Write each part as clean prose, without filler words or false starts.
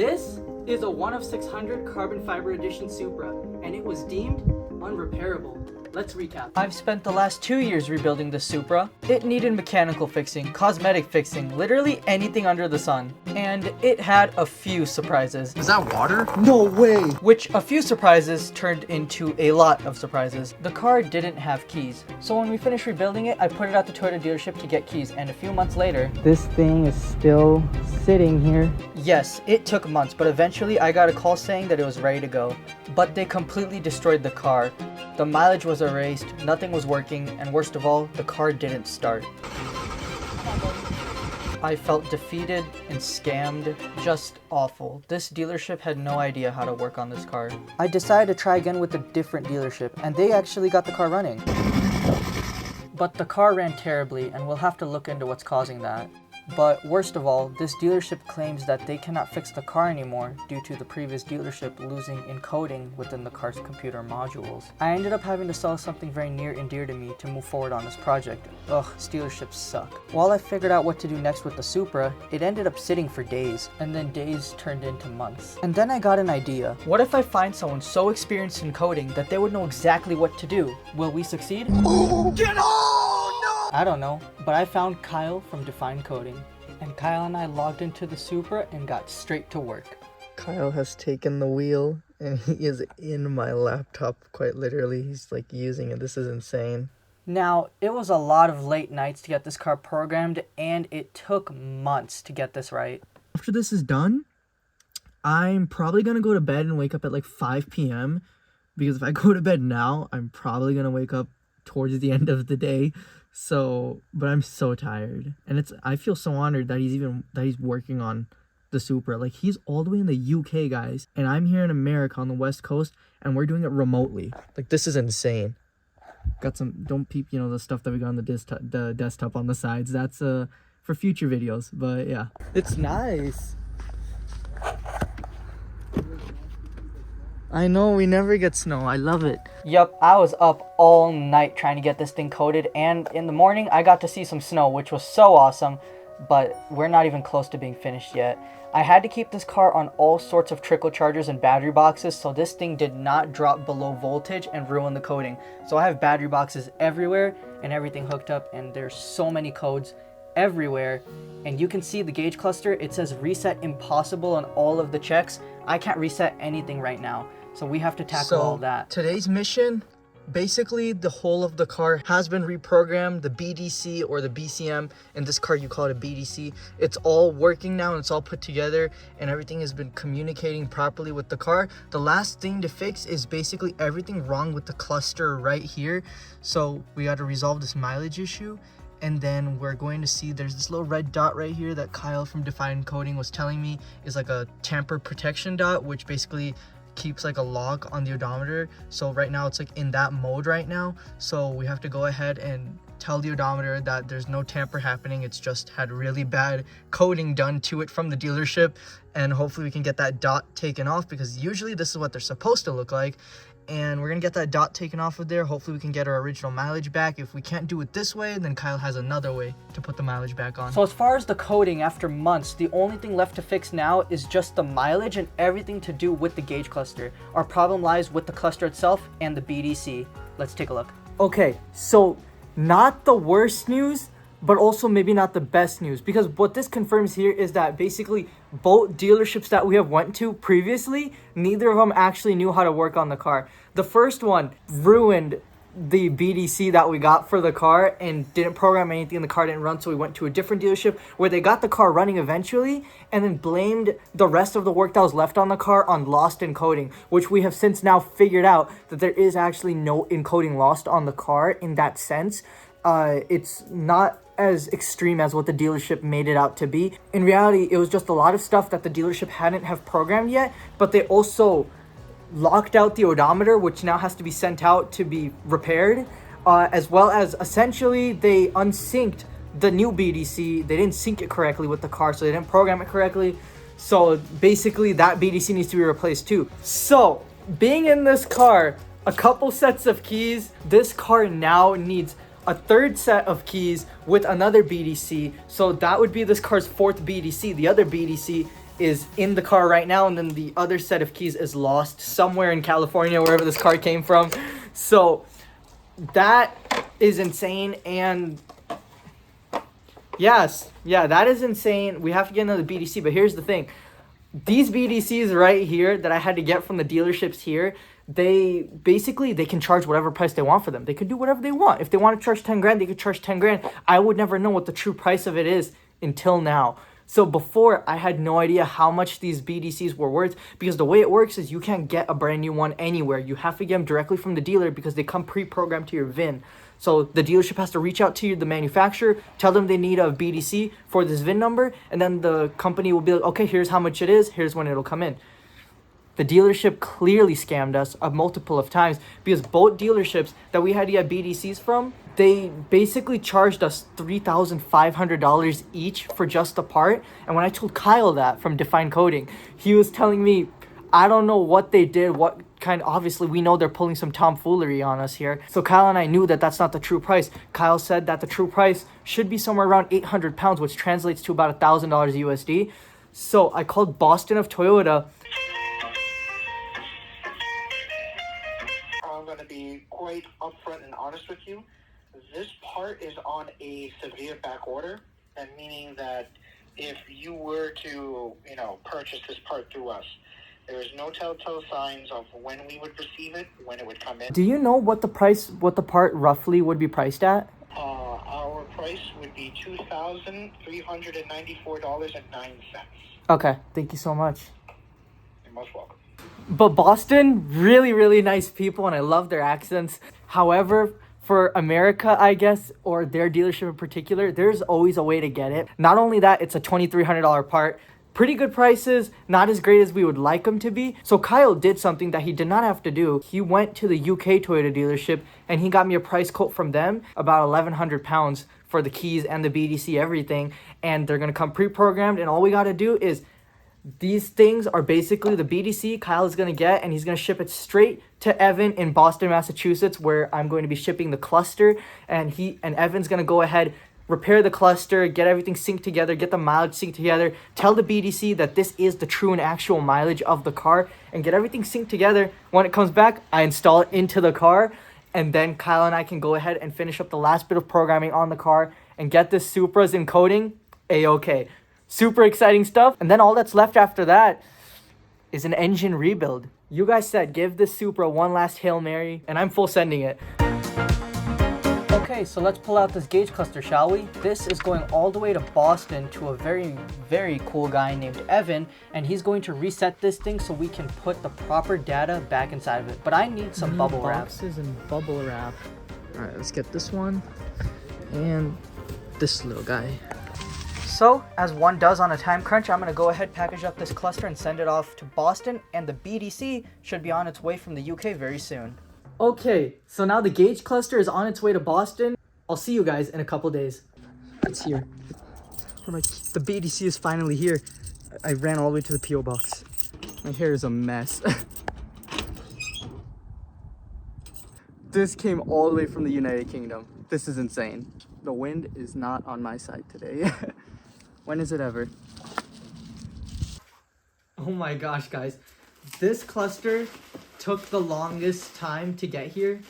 This is a 1 of 600 carbon fiber edition Supra, and it was deemed unrepairable. Let's recap. I've spent the last 2 years rebuilding the Supra. It needed mechanical fixing, cosmetic fixing, literally anything under the sun. And it had a few surprises. Is that water? No way! Which a few surprises turned into a lot of surprises. The car didn't have keys. So when we finished rebuilding it, I put it at the Toyota dealership to get keys. And a few months later, This thing is still sitting here. yes, it took months, but eventually I got a call saying that it was ready to go. But they completely destroyed the car. The mileage was erased, nothing was working, and worst of all, the car didn't start. I felt defeated and scammed, just awful. This dealership had no idea how to work on this car. I decided to try again with a different dealership, and they actually got the car running. But the car ran terribly, and we'll have to look into what's causing that. But worst of all, this dealership claims that they cannot fix the car anymore due to the previous dealership losing encoding within the car's computer modules. I ended up having to sell something very near and dear to me to move forward on this project. Ugh, dealerships suck. While I figured out what to do next with the Supra, it ended up sitting for days, and then days turned into months. And then I got an idea. What if I find someone so experienced in coding that they would know exactly what to do? Will we succeed? Get on! I don't know, but I found Kyle from Define Coding, and Kyle and I logged into the Supra and got straight to work. Kyle has taken the wheel and he is in my laptop, quite literally. He's like using it. This is insane. Now, it was a lot of late nights to get this car programmed, and it took months to get this right. After this is done, I'm probably gonna go to bed and wake up at like 5 p.m. because if I go to bed now, I'm probably gonna wake up towards the end of the day. So, but I'm so tired, and I feel so honored that he's working on the Supra. Like, he's all the way in the UK, guys, and I'm here in America on the West Coast, and we're doing it remotely. Like, this is insane. Got some, don't peep, you know, the stuff that we got on the desktop on the sides. That's for future videos, but yeah, it's nice. I know, we never get snow. I love it. Yup, I was up all night trying to get this thing coded, and in the morning I got to see some snow, which was so awesome, but we're not even close to being finished yet. I had to keep this car on all sorts of trickle chargers and battery boxes so this thing did not drop below voltage and ruin the coding. So I have battery boxes everywhere and everything hooked up, and there's so many codes everywhere, and you can see the gauge cluster. It says reset impossible on all of the checks. I can't reset anything right now. So we have to tackle all that. Today's mission, basically the whole of the car has been reprogrammed. The BDC or the BCM, in this car you call it a BDC. It's all working now and it's all put together and everything has been communicating properly with the car. The last thing to fix is basically everything wrong with the cluster right here. So we got to resolve this mileage issue. And then we're going to see there's this little red dot right here that Kyle from Define Coding was telling me is like a tamper protection dot, which basically keeps like a lock on the odometer. So right now it's like in that mode right now. So we have to go ahead and tell the odometer that there's no tamper happening. It's just had really bad coding done to it from the dealership. And hopefully we can get that dot taken off, because usually this is what they're supposed to look like. And we're gonna get that dot taken off of there. Hopefully we can get our original mileage back. If we can't do it this way, then Kyle has another way to put the mileage back on. So as far as the coding, after months, the only thing left to fix now is just the mileage and everything to do with the gauge cluster. Our problem lies with the cluster itself and the BDC. Let's take a look. Okay, so not the worst news, but also maybe not the best news, because what this confirms here is that basically both dealerships that we have went to previously, neither of them actually knew how to work on the car. The first one ruined the BDC that we got for the car and didn't program anything, the car didn't run, so we went to a different dealership where they got the car running eventually and then blamed the rest of the work that was left on the car on lost encoding, which we have since now figured out that there is actually no encoding lost on the car in that sense. It's not as extreme as what the dealership made it out to be. In reality, it was just a lot of stuff that the dealership hadn't have programmed yet, but they also locked out the odometer, which now has to be sent out to be repaired, as well as essentially they unsynced the new BDC. They didn't sync it correctly with the car, so they didn't program it correctly. So basically that BDC needs to be replaced too. So being in this car, a couple sets of keys, this car now needs a third set of keys with another BDC. So that would be this car's fourth BDC. The other BDC is in the car right now, and then the other set of keys is lost somewhere in California, wherever this car came from. So that is insane. And yes, yeah, that is insane. We have to get another BDC, but here's the thing. These BDCs right here that I had to get from the dealerships here, they can charge whatever price they want for them. They can do whatever they want. If they want to charge 10 grand, they could charge 10 grand. I would never know what the true price of it is until now. So before, I had no idea how much these BDCs were worth, because the way it works is you can't get a brand new one anywhere. You have to get them directly from the dealer because they come pre-programmed to your VIN. So the dealership has to reach out to you, the manufacturer, tell them they need a BDC for this VIN number, and then the company will be like, okay, here's how much it is, here's when it'll come in. The dealership clearly scammed us a multiple of times, because both dealerships that we had to get BDCs from, they basically charged us $3,500 each for just the part. And when I told Kyle that from Define Coding, he was telling me, I don't know what they did, obviously we know they're pulling some tomfoolery on us here. So Kyle and I knew that that's not the true price. Kyle said that the true price should be somewhere around 800 pounds, which translates to about $1,000 USD. So I called Boston of Toyota. I'm going to be quite upfront and honest with you. This part is on a severe back order, and meaning that if you were to, purchase this part through us, there is no telltale signs of when we would receive it, when it would come in. Do you know what the part roughly would be priced at? Our price would be $2,394.09. Okay, thank you so much. You're most welcome. But Boston, really, really nice people, and I love their accents. However, for America, I guess, or their dealership in particular, there's always a way to get it. Not only that, it's a $2,300 part. Pretty good prices, not as great as we would like them to be. So Kyle did something that he did not have to do. He went to the UK Toyota dealership and he got me a price quote from them, about 1,100 pounds for the keys and the BDC, everything. And they're gonna come pre-programmed, and all we gotta do is, these things are basically the BDC Kyle is gonna get, and he's gonna ship it straight to Evan in Boston, Massachusetts, where I'm going to be shipping the cluster. And Evan's gonna go ahead, repair the cluster, get everything synced together, get the mileage synced together, tell the BDC that this is the true and actual mileage of the car, and get everything synced together. When it comes back, I install it into the car, and then Kyle and I can go ahead and finish up the last bit of programming on the car and get this Supra's encoding A-okay. Super exciting stuff. And then all that's left after that is an engine rebuild. You guys said give this Supra one last Hail Mary, and I'm full sending it. Okay, so let's pull out this gauge cluster, shall we? This is going all the way to Boston to a very, very cool guy named Evan, and he's going to reset this thing so we can put the proper data back inside of it. But I need some bubble wrap. Boxes and bubble wrap. All right, let's get this one and this little guy. So, as one does on a time crunch, I'm going to go ahead, package up this cluster and send it off to Boston, and the BDC should be on its way from the UK very soon. Okay, so now the gauge cluster is on its way to Boston. I'll see you guys in a couple days. It's here. The BDC is finally here. I ran all the way to the P.O. box. My hair is a mess. This came all the way from the United Kingdom. This is insane. The wind is not on my side today. When is it ever? Oh my gosh, guys. This cluster took the longest time to get here.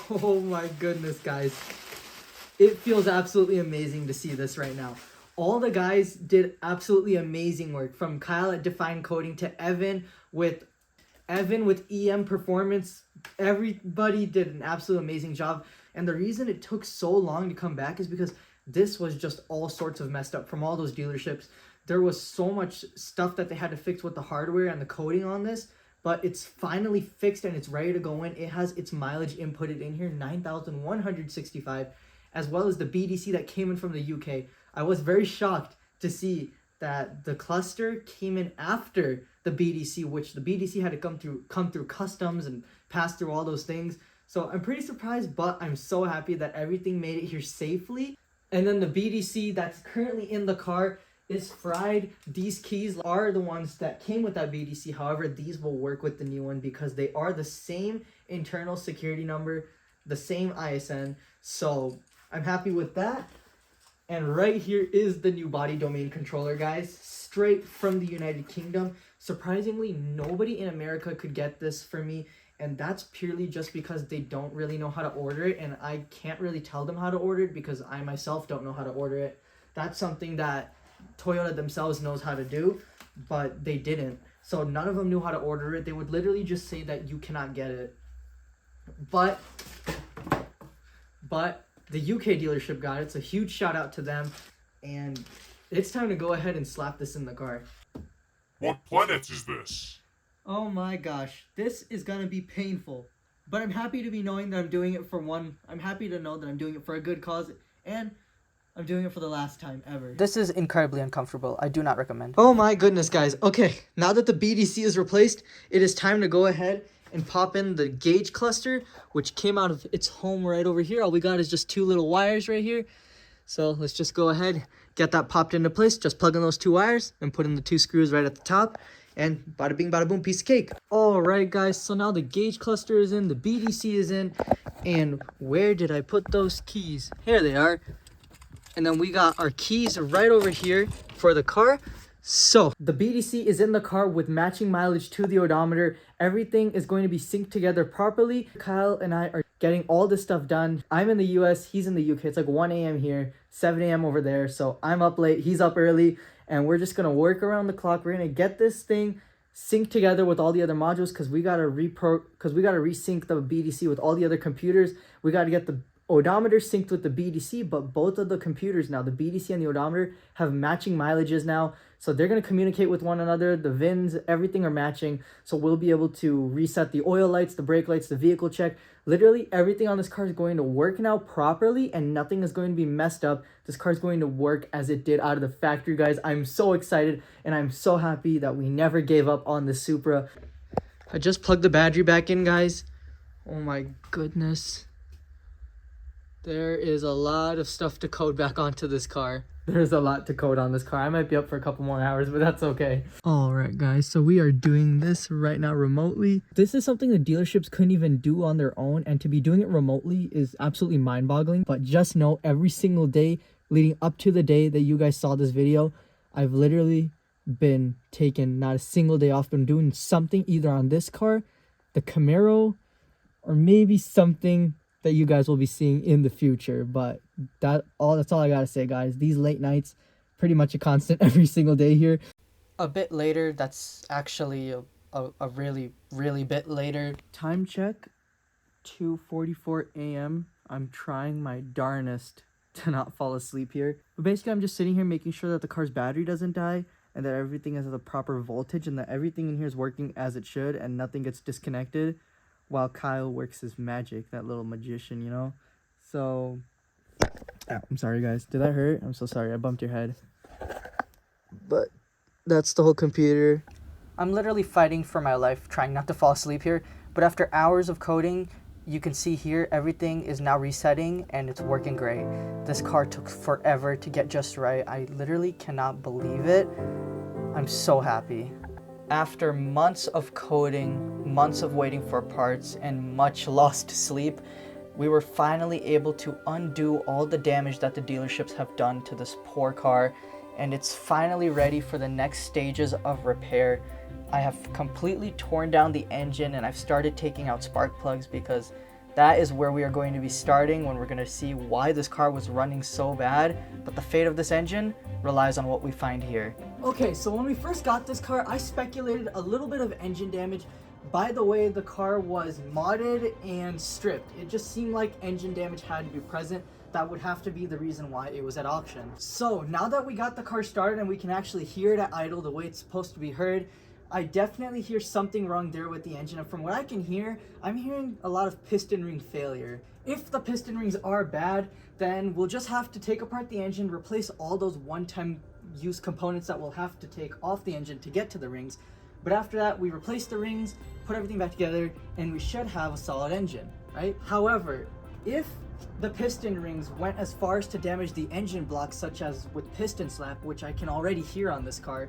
Oh my goodness, guys. It feels absolutely amazing to see this right now. All the guys did absolutely amazing work, from Kyle at Define Coding to Evan with EM Performance. Everybody did an absolute amazing job. And the reason it took so long to come back is because this was just all sorts of messed up from all those dealerships. There was so much stuff that they had to fix with the hardware and the coding on this, but it's finally fixed and it's ready to go in. It has its mileage inputted in here, 9,165, as well as the BDC that came in from the UK. I was very shocked to see that the cluster came in after the BDC, which the BDC had to come through customs and pass through all those things. So I'm pretty surprised, but I'm so happy that everything made it here safely. And then the BDC that's currently in the car is fried. These keys are the ones that came with that BDC. However, these will work with the new one because they are the same internal security number, the same ISN. So I'm happy with that. And right here is the new body domain controller, guys. Straight from the United Kingdom. Surprisingly, nobody in America could get this for me. And that's purely just because they don't really know how to order it. And I can't really tell them how to order it because I myself don't know how to order it. That's something that Toyota themselves knows how to do, but they didn't. So none of them knew how to order it. They would literally just say that you cannot get it. But the UK dealership got it. It's a huge shout out to them. And it's time to go ahead and slap this in the car. What planet is this? Oh my gosh, this is gonna be painful. But I'm happy to be knowing that I'm doing it for one. I'm happy to know that I'm doing it for a good cause. And I'm doing it for the last time ever. This is incredibly uncomfortable. I do not recommend. Oh my goodness, guys. Okay, now that the BDC is replaced, it is time to go ahead and pop in the gauge cluster, which came out of its home right over here. All we got is just two little wires right here. So let's just go ahead, get that popped into place. Just plug in those two wires and put in the two screws right at the top. And bada bing, bada boom, piece of cake. All right, guys. So now the gauge cluster is in, the BDC is in. And where did I put those keys? Here they are. And then we got our keys right over here for the car. So the BDC is in the car with matching mileage to the odometer. Everything is going to be synced together properly. Kyle and I are getting all this stuff done. I'm in the US, he's in the UK. It's like 1 a.m. here, 7 a.m. over there. So I'm up late, he's up early, and we're just gonna work around the clock. We're gonna get this thing synced together with all the other modules because we gotta resync the BDC with all the other computers. We gotta get the odometer synced with the BDC, but both of the computers now, the BDC and the odometer, have matching mileages now. So they're going to communicate with one another. The VINs, everything are matching. So we'll be able to reset the oil lights, the brake lights, the vehicle check. Literally everything on this car is going to work now properly and nothing is going to be messed up. This car is going to work as it did out of the factory, guys. I'm so excited and I'm so happy that we never gave up on the Supra. I just plugged the battery back in, guys. Oh my goodness. There is a lot of stuff to code back onto this car. There's a lot to code on this car. I might be up for a couple more hours, but that's okay. All right, guys. So we are doing this right now remotely. This is something the dealerships couldn't even do on their own. And to be doing it remotely is absolutely mind-boggling. But just know every single day leading up to the day that you guys saw this video, I've literally been taking not a single day off. Been doing something either on this car, the Camaro, or maybe something that you guys will be seeing in the future. But that's all I gotta say, guys. These late nights, pretty much a constant every single day here. A bit later, that's actually a really bit later. Time check, 2:44 a.m. I'm trying my darnest to not fall asleep here. But basically, I'm just sitting here making sure that the car's battery doesn't die and that everything is at the proper voltage and that everything in here is working as it should and nothing gets disconnected. While Kyle works his magic, that little magician, you know? So, I'm sorry, guys. Did that hurt? I'm so sorry. I bumped your head. But that's the whole computer. I'm literally fighting for my life, trying not to fall asleep here. But after hours of coding, you can see here, everything is now resetting and it's working great. This car took forever to get just right. I literally cannot believe it. I'm so happy. After months of coding, months of waiting for parts, and much lost sleep, we were finally able to undo all the damage that the dealerships have done to this poor car, and it's finally ready for the next stages of repair. I have completely torn down the engine and I've started taking out spark plugs because that is where we are going to be starting when we're going to see why this car was running so bad. But the fate of this engine relies on what we find here. Okay, so when we first got this car, I speculated a little bit of engine damage. By the way, the car was modded and stripped. It just seemed like engine damage had to be present. That would have to be the reason why it was at auction. So now that we got the car started and we can actually hear it at idle the way it's supposed to be heard, I definitely hear something wrong there with the engine. And from what I can hear, I'm hearing a lot of piston ring failure. If the piston rings are bad, then we'll just have to take apart the engine, replace all those one-time use components that we'll have to take off the engine to get to the rings. But after that, we replace the rings, put everything back together, and we should have a solid engine, right? However, if the piston rings went as far as to damage the engine block, such as with piston slap, which I can already hear on this car,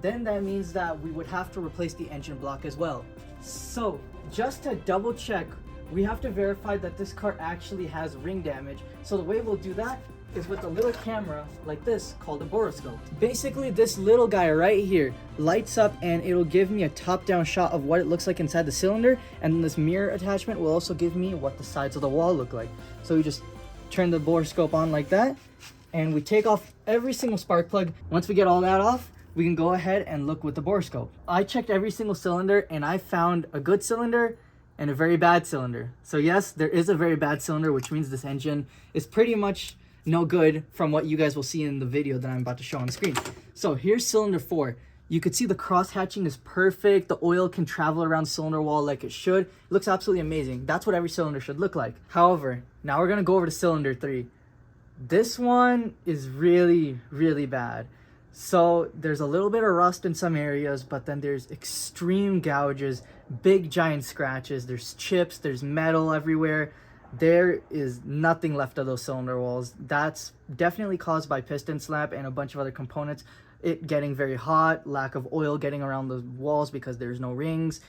then that means that we would have to replace the engine block as well. So, just to double check, we have to verify that this car actually has ring damage. So the way we'll do that is with a little camera like this called a borescope. Basically, this little guy right here lights up and it'll give me a top-down shot of what it looks like inside the cylinder, and then this mirror attachment will also give me what the sides of the wall look like. So we just turn the borescope on like that, and we take off every single spark plug. Once we get all that off, we can go ahead and look with the borescope. I checked every single cylinder and I found a good cylinder and a very bad cylinder. So yes, there is a very bad cylinder, which means this engine is pretty much no good from what you guys will see in the video that I'm about to show on the screen. So here's cylinder 4. You could see the cross hatching is perfect. The oil can travel around the cylinder wall like it should. It looks absolutely amazing. That's what every cylinder should look like. However, now we're gonna go over to cylinder 3. This one is really, really bad. So there's a little bit of rust in some areas, but then there's extreme gouges, big giant scratches, there's chips, there's metal everywhere. There is nothing left of those cylinder walls. That's definitely caused by piston slap and a bunch of other components. It getting very hot, lack of oil getting around the walls because there's no rings.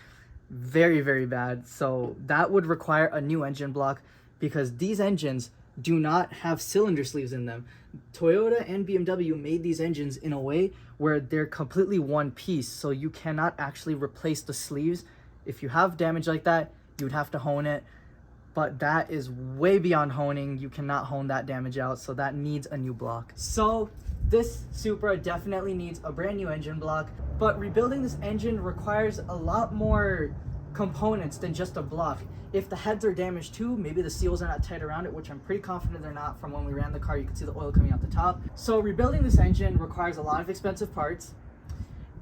Very, very bad. So that would require a new engine block because these engines do not have cylinder sleeves in them. Toyota and BMW made these engines in a way where they're completely one piece, so you cannot actually replace the sleeves. If you have damage like that, you would have to hone it, but that is way beyond honing. You cannot hone that damage out, so that needs a new block. So this Supra definitely needs a brand new engine block, but rebuilding this engine requires a lot more components than just a block. If the heads are damaged too, maybe the seals are not tight around it, which I'm pretty confident they're not. From when we ran the car, you can see the oil coming out the top. So rebuilding this engine requires a lot of expensive parts,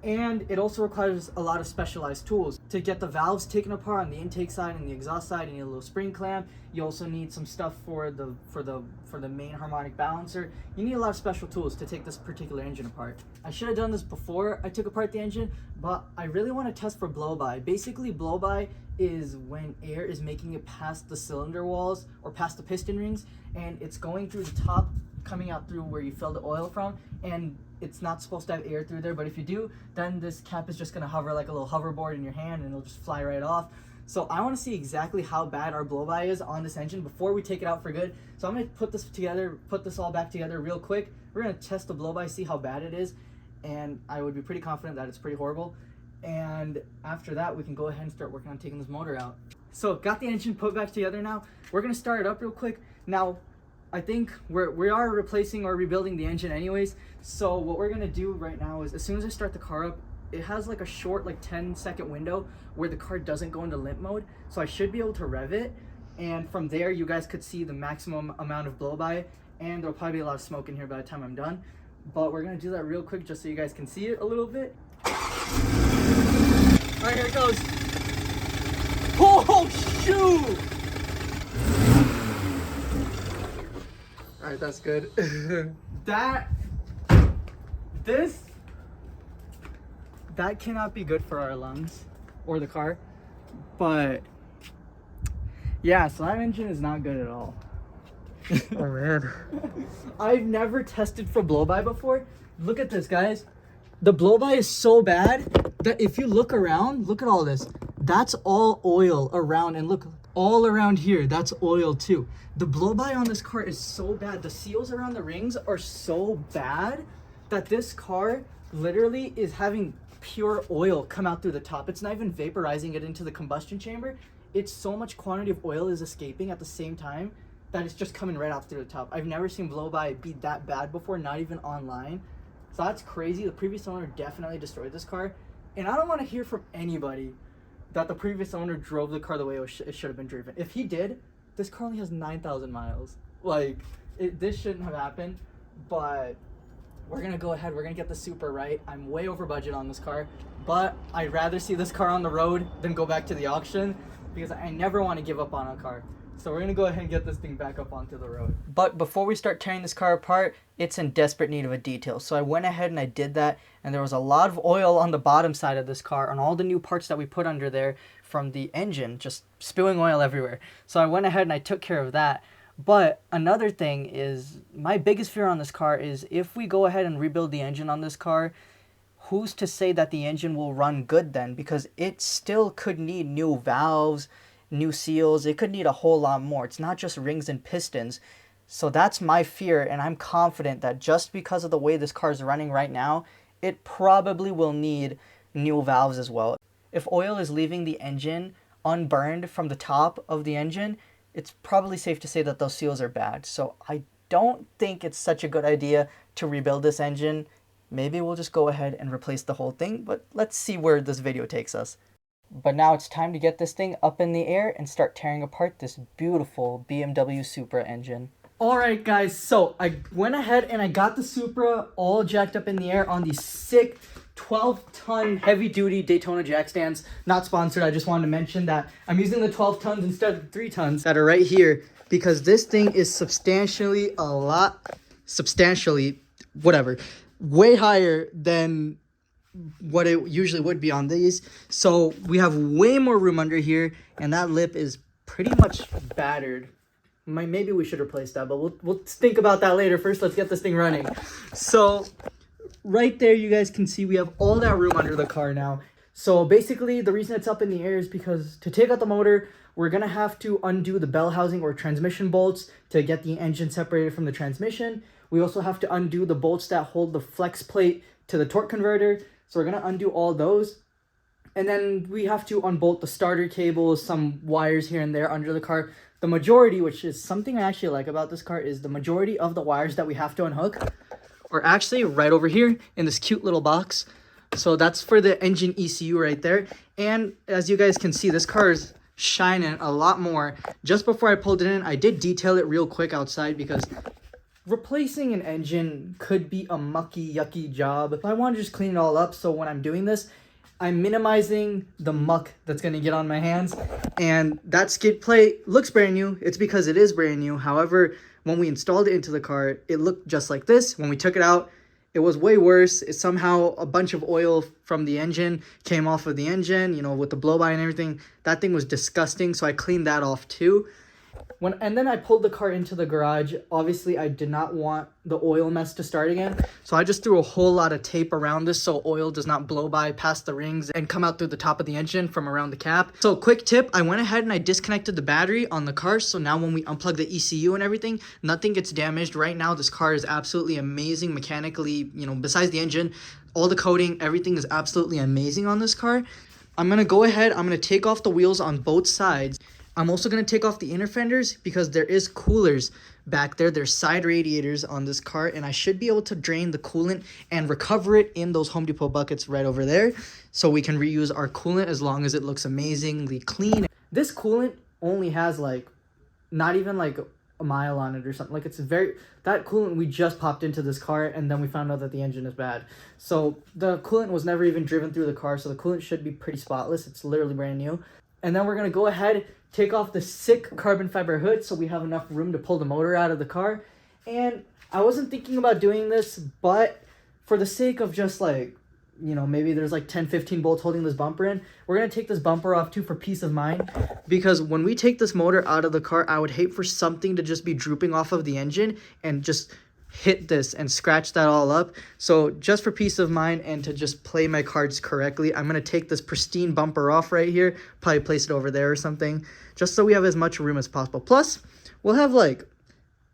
and it also requires a lot of specialized tools. To get the valves taken apart on the intake side and the exhaust side, you need a little spring clamp. You also need some stuff for the main harmonic balancer. You need a lot of special tools to take this particular engine apart. I should have done this before I took apart the engine, but I really want to test for blow-by. Basically, blow-by is when air is making it past the cylinder walls or past the piston rings, and it's going through the top, coming out through where you fill the oil from, and it's not supposed to have air through there, but if you do, then this cap is just going to hover like a little hoverboard in your hand and it'll just fly right off. So I want to see exactly how bad our blow-by is on this engine before we take it out for good. So I'm going to put this all back together real quick. We're going to test the blow-by, see how bad it is, and I would be pretty confident that it's pretty horrible. And after that, we can go ahead and start working on taking this motor out. So got the engine put back together now. We're going to start it up real quick. Now, I think we are replacing or rebuilding the engine anyways. So what we're gonna do right now is, as soon as I start the car up, it has like a short, like 10-second window where the car doesn't go into limp mode. So I should be able to rev it, and from there you guys could see the maximum amount of blow-by, and there'll probably be a lot of smoke in here by the time I'm done. But we're gonna do that real quick just so you guys can see it a little bit. All right, here it goes. Oh shoot! All right, that's good. That cannot be good for our lungs or the car, but yeah, so that engine is not good at all. Oh man. I've never tested for blow-by before. Look at this, guys. The blow-by is so bad that if you look around, look at all this. That's all oil around, and look, all around here, that's oil too. The blow-by on this car is so bad. The seals around the rings are so bad that this car literally is having pure oil come out through the top. It's not even vaporizing it into the combustion chamber. It's so much quantity of oil is escaping at the same time that it's just coming right out through the top. I've never seen blow-by be that bad before, not even online. So that's crazy. The previous owner definitely destroyed this car. And I don't want to hear from anybody that the previous owner drove the car the way it should have been driven. If he did, this car only has 9,000 miles. Like, this shouldn't have happened, but we're going to go ahead. We're going to get the Supra right. I'm way over budget on this car, but I'd rather see this car on the road than go back to the auction because I never want to give up on a car. So we're going to go ahead and get this thing back up onto the road. But before we start tearing this car apart, it's in desperate need of a detail. So I went ahead and I did that, and there was a lot of oil on the bottom side of this car on all the new parts that we put under there from the engine, just spewing oil everywhere. So I went ahead and I took care of that. But another thing is, my biggest fear on this car is if we go ahead and rebuild the engine on this car, who's to say that the engine will run good then? Because it still could need new valves, new seals. It could need a whole lot more. It's not just rings and pistons. So that's my fear, and I'm confident that just because of the way this car is running right now, it probably will need new valves as well. If oil is leaving the engine unburned from the top of the engine, it's probably safe to say that those seals are bad. So I don't think it's such a good idea to rebuild this engine. Maybe we'll just go ahead and replace the whole thing, but let's see where this video takes us. But now it's time to get this thing up in the air and start tearing apart this beautiful BMW Supra engine. Alright guys, so I went ahead and I got the Supra all jacked up in the air on these sick 12-ton heavy-duty Daytona jack stands. Not sponsored, I just wanted to mention that I'm using the 12 tons instead of 3 tons that are right here because this thing is substantially way higher than what it usually would be on these. So we have way more room under here, and that lip is pretty much battered. Maybe we should replace that, but we'll think about that later. First, let's get this thing running. So right there, you guys can see we have all that room under the car now. So basically, the reason it's up in the air is because to take out the motor, we're going to have to undo the bell housing or transmission bolts to get the engine separated from the transmission. We also have to undo the bolts that hold the flex plate to the torque converter. So we're going to undo all those. And then we have to unbolt the starter cables, some wires here and there under the car. The majority, which is something I actually like about this car, is the majority of the wires that we have to unhook are actually right over here in this cute little box. So that's for the engine ECU right there. And as you guys can see, this car is shining a lot more. Just before I pulled it in, I did detail it real quick outside because replacing an engine could be a mucky, yucky job. I want to just clean it all up, so when I'm doing this, I'm minimizing the muck that's going to get on my hands. And that skid plate looks brand new. It's because it is brand new. However, when we installed it into the car, it looked just like this. When we took it out, it was way worse. It somehow a bunch of oil from the engine came off of the engine, you know, with the blow-by and everything. That thing was disgusting, so I cleaned that off too. And then I pulled the car into the garage. Obviously, I did not want the oil mess to start again. So I just threw a whole lot of tape around this so oil does not blow by past the rings and come out through the top of the engine from around the cap. So quick tip, I went ahead and I disconnected the battery on the car. So now when we unplug the ECU and everything, nothing gets damaged. Right now, this car is absolutely amazing mechanically, you know, besides the engine, all the coating, everything is absolutely amazing on this car. I'm going to go ahead, I'm going to take off the wheels on both sides. I'm also going to take off the inner fenders because there is coolers back there. There's side radiators on this car, and I should be able to drain the coolant and recover it in those Home Depot buckets right over there so we can reuse our coolant as long as it looks amazingly clean. This coolant only has like not even like a mile on it or something. Like that coolant we just popped into this car, and then we found out that the engine is bad. So the coolant was never even driven through the car, so the coolant should be pretty spotless. It's literally brand new. And then we're going to go ahead, take off the sick carbon fiber hood so we have enough room to pull the motor out of the car. And I wasn't thinking about doing this, but for the sake of just like, you know, maybe there's like 10-15 bolts holding this bumper in, we're going to take this bumper off too for peace of mind. Because when we take this motor out of the car, I would hate for something to just be drooping off of the engine and just hit this and scratch that all up. So just for peace of mind and to just play my cards correctly, I'm going to take this pristine bumper off right here, probably place it over there or something, just so we have as much room as possible. Plus, we'll have like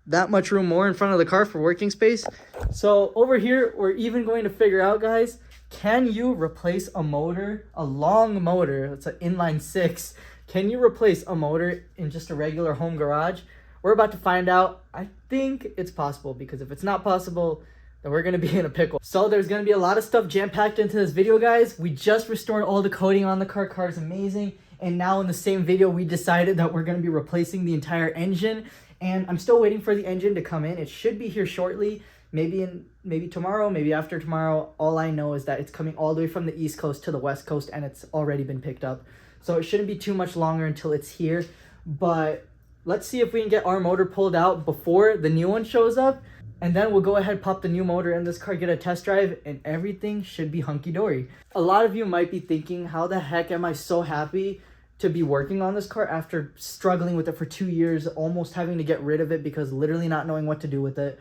that much room more in front of the car for working space. So over here, we're even going to figure out, guys, can you replace a motor, a long motor, it's an inline 6, can you replace a motor in just a regular home garage? We're about to find out. I think it's possible, because if it's not possible, then we're going to be in a pickle. So there's going to be a lot of stuff jam-packed into this video, guys. We just restored all the coating on the car. Car is amazing. And now in the same video, we decided that we're going to be replacing the entire engine. And I'm still waiting for the engine to come in. It should be here shortly. Maybe tomorrow, maybe after tomorrow. All I know is that it's coming all the way from the East Coast to the West Coast, and it's already been picked up. So it shouldn't be too much longer until it's here. But let's see if we can get our motor pulled out before the new one shows up. And then we'll go ahead, pop the new motor in this car, get a test drive, and everything should be hunky-dory. A lot of you might be thinking, how the heck am I so happy to be working on this car after struggling with it for 2 years, almost having to get rid of it because literally not knowing what to do with it.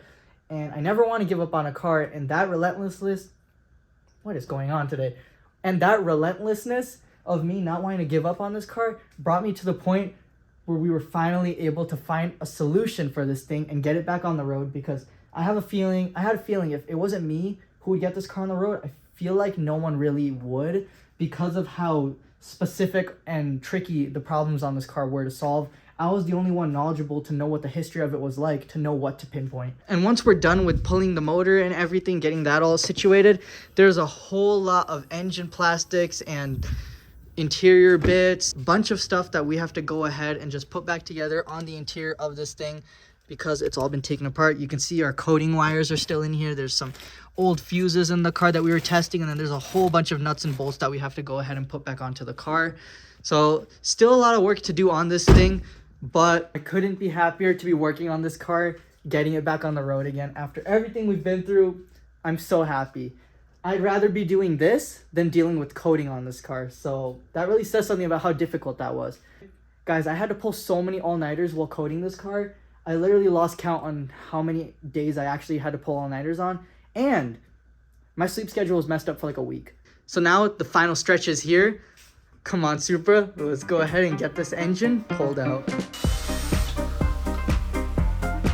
And I never want to give up on a car, and that relentlessness, what is going on today? And that relentlessness of me not wanting to give up on this car brought me to the point where we were finally able to find a solution for this thing and get it back on the road, because I had a feeling if it wasn't me who would get this car on the road, I feel like no one really would, because of how specific and tricky the problems on this car were to solve. I was the only one knowledgeable to know what the history of it was like, to know what to pinpoint. And once we're done with pulling the motor and everything, getting that all situated, there's a whole lot of engine plastics and interior bits, bunch of stuff that we have to go ahead and just put back together on the interior of this thing, because it's all been taken apart. You can see our coating wires are still in here. There's some old fuses in the car that we were testing, and then there's a whole bunch of nuts and bolts that we have to go ahead and put back onto the car. So still a lot of work to do on this thing, but I couldn't be happier to be working on this car, getting it back on the road again. After everything we've been through, I'm so happy. I'd rather be doing this than dealing with coating on this car. So that really says something about how difficult that was. Guys, I had to pull so many all-nighters while coating this car. I literally lost count on how many days I actually had to pull all-nighters on. And my sleep schedule was messed up for like a week. So now the final stretch is here. Come on, Supra, let's go ahead and get this engine pulled out.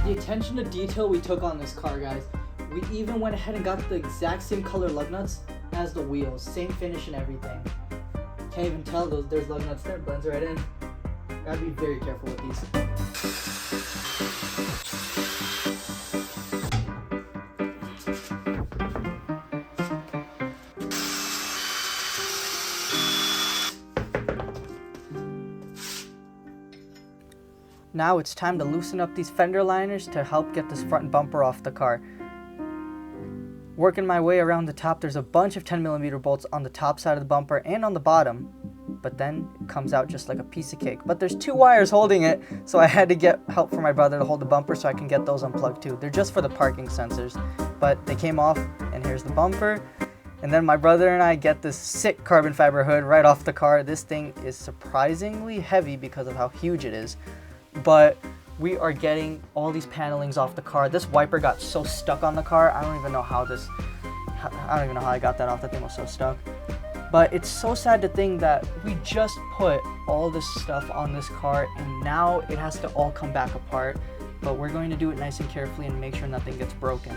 The attention to detail we took on this car, guys. We even went ahead and got the exact same color lug nuts as the wheels. Same finish and everything. Can't even tell there's lug nuts there, blends right in. Gotta be very careful with these. Now it's time to loosen up these fender liners to help get this front bumper off the car. Working my way around the top, there's a bunch of 10mm bolts on the top side of the bumper and on the bottom, but then it comes out just like a piece of cake. But there's 2 wires holding it, so I had to get help from my brother to hold the bumper so I can get those unplugged too. They're just for the parking sensors, but they came off, and here's the bumper. And then my brother and I get this sick carbon fiber hood right off the car. This thing is surprisingly heavy because of how huge it is. But we are getting all these panelings off the car. This wiper got so stuck on the car. I don't even know how I got that off. That thing was so stuck. But it's so sad to think that we just put all this stuff on this car and now it has to all come back apart. But we're going to do it nice and carefully and make sure nothing gets broken.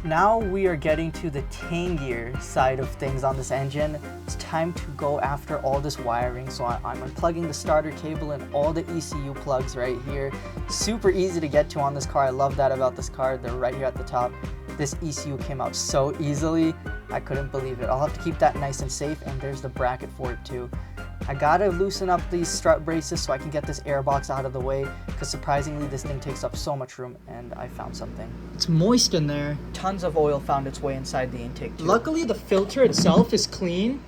Now we are getting to the tangier side of things on this engine. It's time to go after all this wiring. So I'm unplugging the starter cable and all the ECU plugs right here. Super easy to get to on this car. I love that about this car. They're right here at the top. This ECU came out so easily. I couldn't believe it. I'll have to keep that nice and safe, and there's the bracket for it too. I gotta loosen up these strut braces so I can get this air box out of the way, because surprisingly this thing takes up so much room, and I found something. It's moist in there. Tons of oil found its way inside the intake tube. Luckily the filter itself is clean,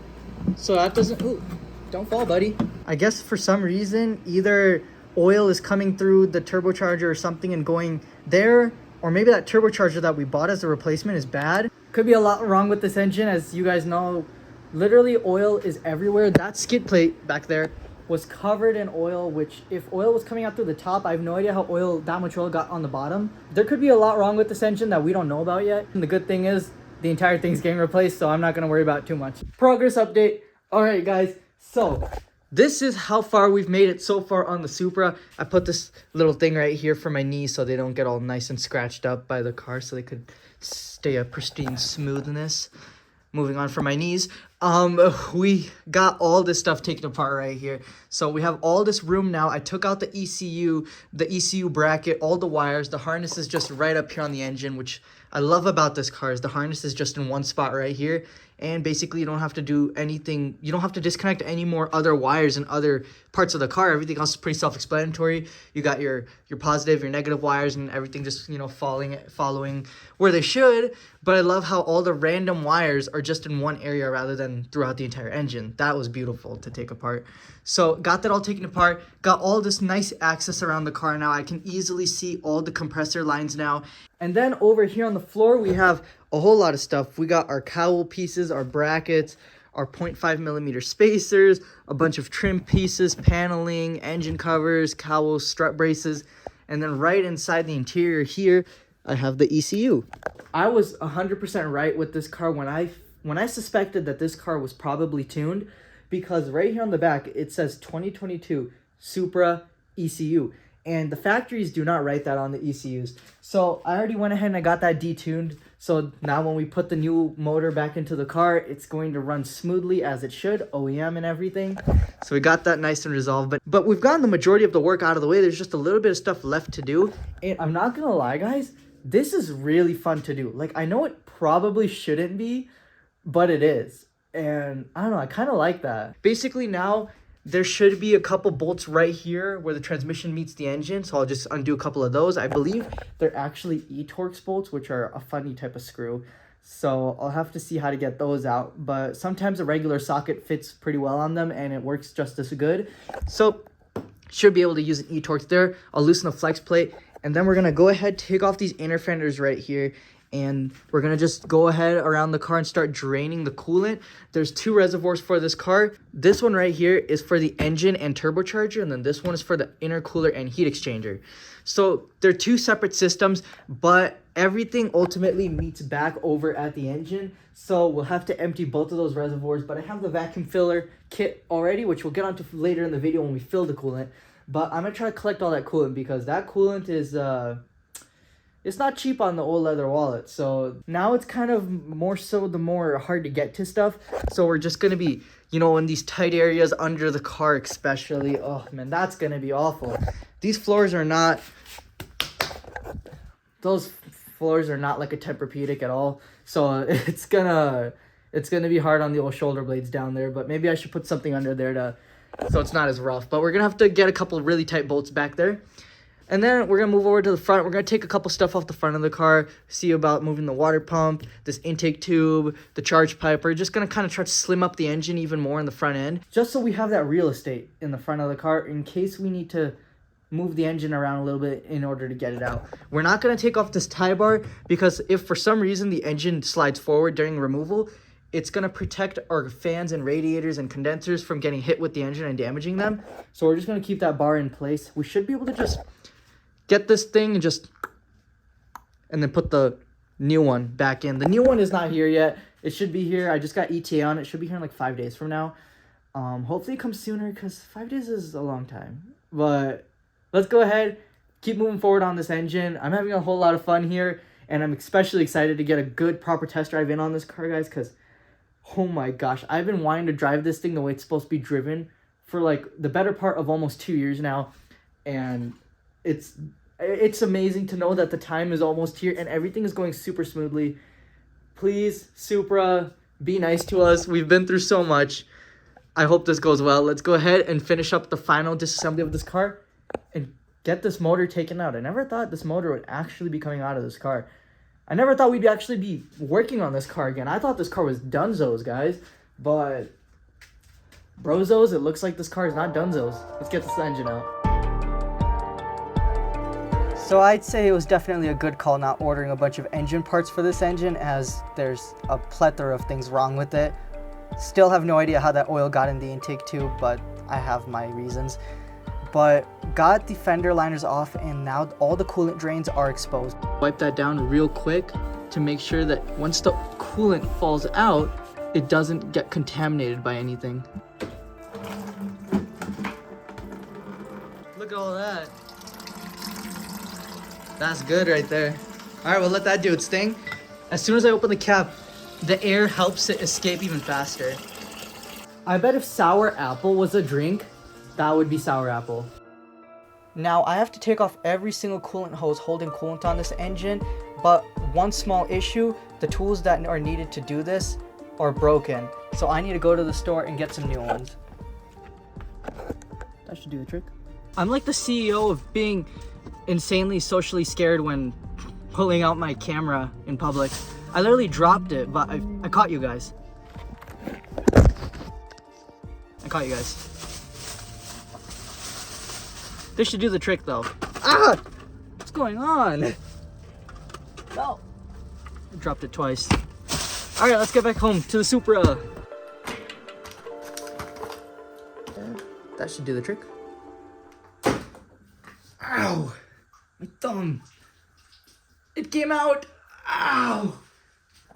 so that doesn't, ooh, don't fall, buddy. I guess for some reason either oil is coming through the turbocharger or something and going there, or maybe that turbocharger that we bought as a replacement is bad. Could be a lot wrong with this engine. As you guys know, literally oil is everywhere. That skid plate back there was covered in oil, which if oil was coming out through the top, I have no idea how that much oil got on the bottom. There could be a lot wrong with this engine that we don't know about yet. And the good thing is the entire thing's getting replaced, so I'm not going to worry about it too much. Progress update. All right, guys. So this is how far we've made it so far on the Supra. I put this little thing right here for my knees so they don't get all nice and scratched up by the car, so they could stay a pristine smoothness. Moving on from my knees, we got all this stuff taken apart right here. So we have all this room now. I took out the ECU bracket, all the wires. The harness is just right up here on the engine, which I love about this car is the harness is just in one spot right here. And basically you don't have to do anything. You don't have to disconnect any more other wires in other parts of the car. Everything else is pretty self-explanatory. You got your positive, your negative wires, and everything just, you know, following where they should. But I love how all the random wires are just in one area rather than throughout the entire engine. That was beautiful to take apart. So got that all taken apart. Got all this nice access around the car now. I can easily see all the compressor lines now. And then over here on the floor, we have a whole lot of stuff. We got our cowl pieces, our brackets, our 0.5mm spacers, a bunch of trim pieces, paneling, engine covers, cowls, strut braces. And then right inside the interior here, I have the ECU. I was 100% right with this car when I suspected that this car was probably tuned, because right here on the back it says 2022 Supra ECU, and the factories do not write that on the ECUs. So I already went ahead and I got that detuned. So now when we put the new motor back into the car, it's going to run smoothly as it should, OEM and everything. So we got that nice and resolved, but we've gotten the majority of the work out of the way. There's just a little bit of stuff left to do, and I'm not gonna lie, guys, this is really fun to do. Like, I know it probably shouldn't be, but it is. And I don't know, I kind of like that. Basically now, there should be a couple bolts right here where the transmission meets the engine. So I'll just undo a couple of those. I believe they're actually E-Torx bolts, which are a funny type of screw. So I'll have to see how to get those out. But sometimes a regular socket fits pretty well on them and it works just as good. So should be able to use an E-Torx there. I'll loosen the flex plate. And then we're going to go ahead, take off these inner fenders right here. And we're going to just go ahead around the car and start draining the coolant. There's two reservoirs for this car. This one right here is for the engine and turbocharger. And then this one is for the intercooler and heat exchanger. So they're two separate systems, but everything ultimately meets back over at the engine. So we'll have to empty both of those reservoirs. But I have the vacuum filler kit already, which we'll get onto later in the video when we fill the coolant. But I'm going to try to collect all that coolant because that coolant is... it's not cheap on the old leather wallet. So now it's kind of more so the more hard to get to stuff. So we're just going to be, you know, in these tight areas under the car especially. Oh, man, that's going to be awful. These floors are not... Those floors are not like a Tempur-Pedic at all. So it's gonna be hard on the old shoulder blades down there. But maybe I should put something under there to... so it's not as rough. But we're going to have to get a couple of really tight bolts back there. And then we're going to move over to the front. We're going to take a couple stuff off the front of the car, see about moving the water pump, this intake tube, the charge pipe. We're just going to kind of try to slim up the engine even more in the front end, just so we have that real estate in the front of the car in case we need to move the engine around a little bit in order to get it out. We're not going to take off this tie bar because if for some reason the engine slides forward during removal, it's going to protect our fans and radiators and condensers from getting hit with the engine and damaging them. So we're just going to keep that bar in place. We should be able to just get this thing and then put the new one back in. The new one is not here yet. It should be here. I just got ETA on it. It should be here in like 5 days from now. Hopefully it comes sooner because 5 days is a long time. But let's go ahead, keep moving forward on this engine. I'm having a whole lot of fun here, and I'm especially excited to get a good proper test drive in on this car, guys, because oh my gosh, I've been wanting to drive this thing the way it's supposed to be driven for like the better part of almost 2 years now, and it's amazing to know that the time is almost here and everything is going super smoothly. Please, Supra, be nice to us. We've been through so much. I hope this goes well. Let's go ahead and finish up the final disassembly of this car and get this motor taken out. I never thought this motor would actually be coming out of this car. I never thought we'd actually be working on this car again. I thought this car was Dunzo's, guys. But Brozos, it looks like this car is not Dunzo's. Let's get this engine out. So I'd say it was definitely a good call not ordering a bunch of engine parts for this engine, as there's a plethora of things wrong with it. Still have no idea how that oil got in the intake tube, but I have my reasons. But got the fender liners off, and now all the coolant drains are exposed. Wipe that down real quick to make sure that once the coolant falls out, it doesn't get contaminated by anything. Look at all that. That's good right there. All right, we'll let that do its thing. As soon as I open the cap, the air helps it escape even faster. I bet if sour apple was a drink, that would be sour apple. Now, I have to take off every single coolant hose holding coolant on this engine, but one small issue, the tools that are needed to do this are broken. So I need to go to the store and get some new ones. That should do the trick. I'm like the CEO of being insanely socially scared when pulling out my camera in public. I literally dropped it, but I caught you guys. This should do the trick though. Ah! What's going on? No. I dropped it twice. Alright, let's get back home to the Supra. That should do the trick. Ow! My thumb. It came out. Ow.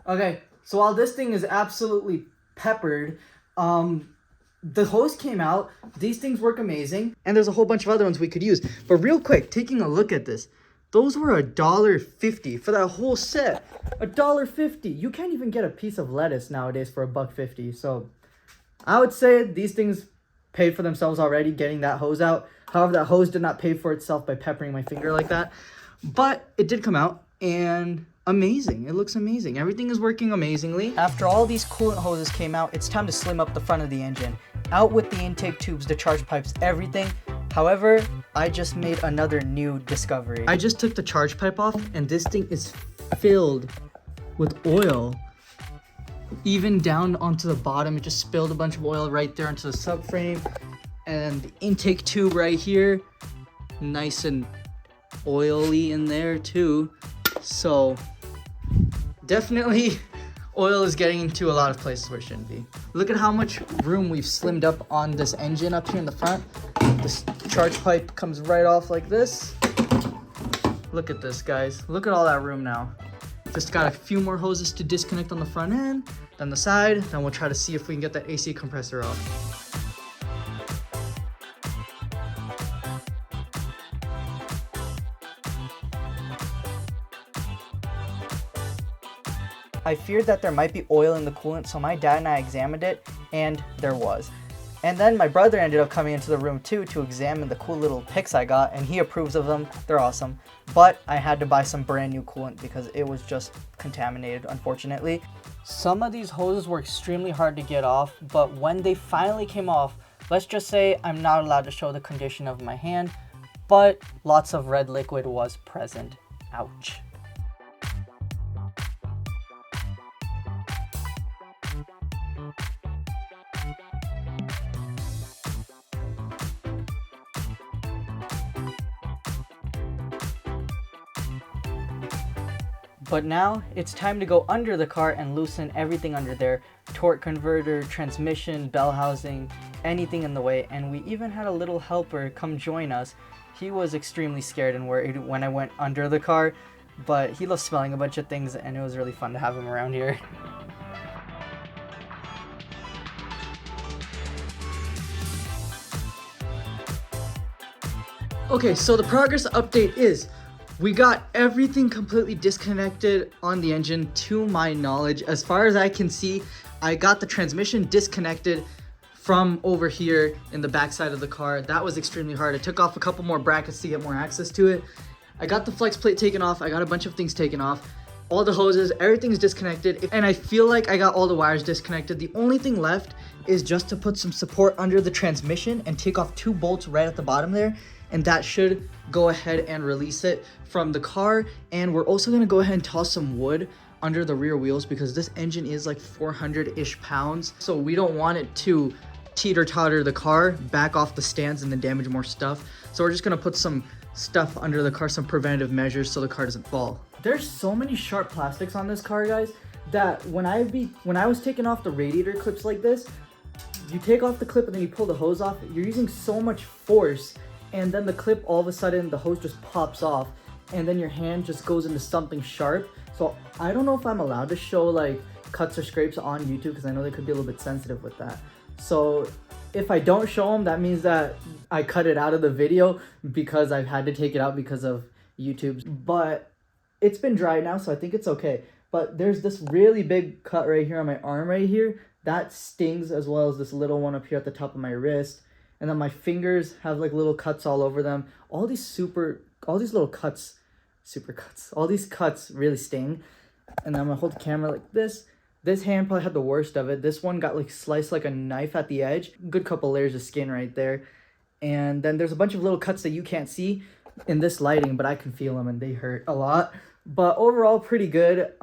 Okay, so while this thing is absolutely peppered, the hose came out. These things work amazing. And there's a whole bunch of other ones we could use. But real quick, taking a look at this, those were $1.50 for that whole set. $1.50. You can't even get a piece of lettuce nowadays for $1.50. So I would say these things paid for themselves already getting that hose out. However, that hose did not pay for itself by peppering my finger like that. But it did come out, and amazing. It looks amazing. Everything is working amazingly. After all these coolant hoses came out, it's time to slim up the front of the engine. Out with the intake tubes, the charge pipes, everything. However, I just made another new discovery. I just took the charge pipe off, and this thing is filled with oil. Even down onto the bottom, it just spilled a bunch of oil right there onto the subframe. And the intake tube right here, nice and oily in there too. So definitely oil is getting into a lot of places where it shouldn't be. Look at how much room we've slimmed up on this engine up here in the front. This charge pipe comes right off like this. Look at this, guys. Look at all that room now. Just got a few more hoses to disconnect on the front end, then the side, then we'll try to see if we can get that AC compressor off. I feared that there might be oil in the coolant, so my dad and I examined it, and there was. And then my brother ended up coming into the room too to examine the cool little picks I got, and he approves of them. They're awesome. But I had to buy some brand new coolant because it was just contaminated, unfortunately. Some of these hoses were extremely hard to get off, but when they finally came off, let's just say I'm not allowed to show the condition of my hand, but lots of red liquid was present. Ouch. But now it's time to go under the car and loosen everything under there. Torque converter, transmission, bell housing, anything in the way. And we even had a little helper come join us. He was extremely scared and worried when I went under the car, but he loves smelling a bunch of things, and it was really fun to have him around here. Okay, so the progress update is we got everything completely disconnected on the engine to my knowledge. As far as I can see, I got the transmission disconnected from over here in the back side of the car. That was extremely hard. I took off a couple more brackets to get more access to it. I got the flex plate taken off. I got a bunch of things taken off. All the hoses, everything's disconnected. And I feel like I got all the wires disconnected. The only thing left is just to put some support under the transmission and take off 2 bolts right at the bottom there. And that should go ahead and release it from the car. And we're also gonna go ahead and toss some wood under the rear wheels because this engine is like 400-ish pounds. So we don't want it to teeter-totter the car back off the stands and then damage more stuff. So we're just gonna put some stuff under the car, some preventative measures so the car doesn't fall. There's so many sharp plastics on this car, guys, that when I was taking off the radiator clips like this, you take off the clip and then you pull the hose off, you're using so much force, and then the clip, all of a sudden, the hose just pops off, and then your hand just goes into something sharp. So I don't know if I'm allowed to show like cuts or scrapes on YouTube because I know they could be a little bit sensitive with that. So if I don't show them, that means that I cut it out of the video because I've had to take it out because of YouTube. But it's been dry now, so I think it's okay. But there's this really big cut right here on my arm right here. That stings, as well as this little one up here at the top of my wrist. And then my fingers have like little cuts all over them. All these little cuts, all these cuts really sting. And then I'm gonna hold the camera like this. This hand probably had the worst of it. This one got like sliced like a knife at the edge. Good couple layers of skin right there. And then there's a bunch of little cuts that you can't see in this lighting, but I can feel them and they hurt a lot. But overall, pretty good.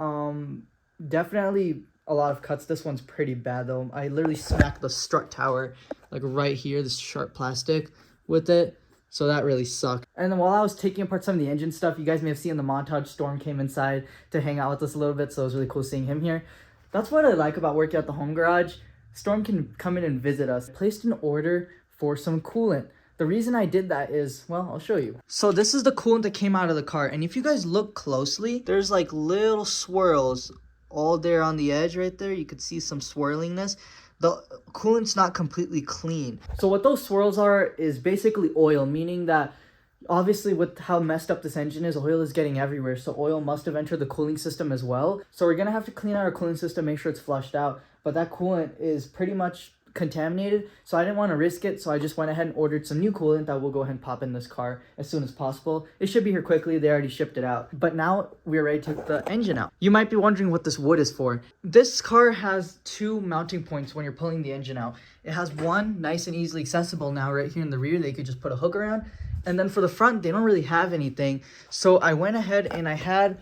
Definitely a lot of cuts. This one's pretty bad though. I literally smacked the strut tower like right here, this sharp plastic with it. So that really sucked. And then while I was taking apart some of the engine stuff, you guys may have seen in the montage, Storm came inside to hang out with us a little bit. So it was really cool seeing him here. That's what I like about working at the home garage. Storm can come in and visit us. I placed an order for some coolant. The reason I did that is, well, I'll show you. So this is the coolant that came out of the car. And if you guys look closely, there's like little swirls all there on the edge right there. You could see some swirlingness. The coolant's not completely clean. So what those swirls are is basically oil, meaning that obviously with how messed up this engine is, oil is getting everywhere. So oil must have entered the cooling system as well. So we're going to have to clean out our cooling system, make sure it's flushed out. But that coolant is pretty much contaminated, so I didn't want to risk it, so I just went ahead and ordered some new coolant that we'll go ahead and pop in this car as soon as possible. It should be here quickly. They already shipped it out. But now we're ready to take the engine out. You might be wondering what this wood is for. This car has 2 mounting points when you're pulling the engine out. It has one nice and easily accessible now right here in the rear. They could just put a hook around. And then for the front, they don't really have anything. So I went ahead and I had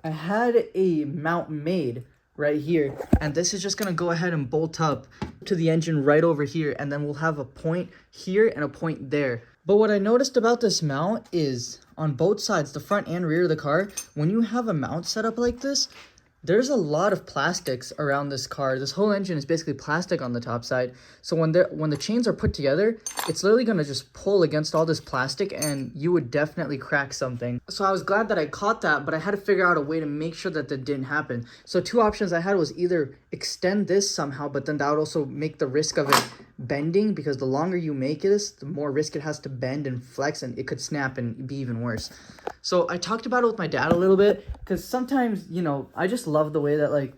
a mount made right here, and this is just gonna go ahead and bolt up to the engine right over here, and then we'll have a point here and a point there. But what I noticed about this mount is on both sides, the front and rear of the car, when you have a mount set up like this, there's a lot of plastics around this car. This whole engine is basically plastic on the top side. So when the chains are put together, it's literally going to just pull against all this plastic, and you would definitely crack something. So I was glad that I caught that, but I had to figure out a way to make sure that that didn't happen. So 2 options I had was either extend this somehow, but then that would also make the risk of it bending, because the longer you make this, the more risk it has to bend and flex, and it could snap and be even worse. So I talked about it with my dad a little bit, because sometimes, you know, I just love the way that, like,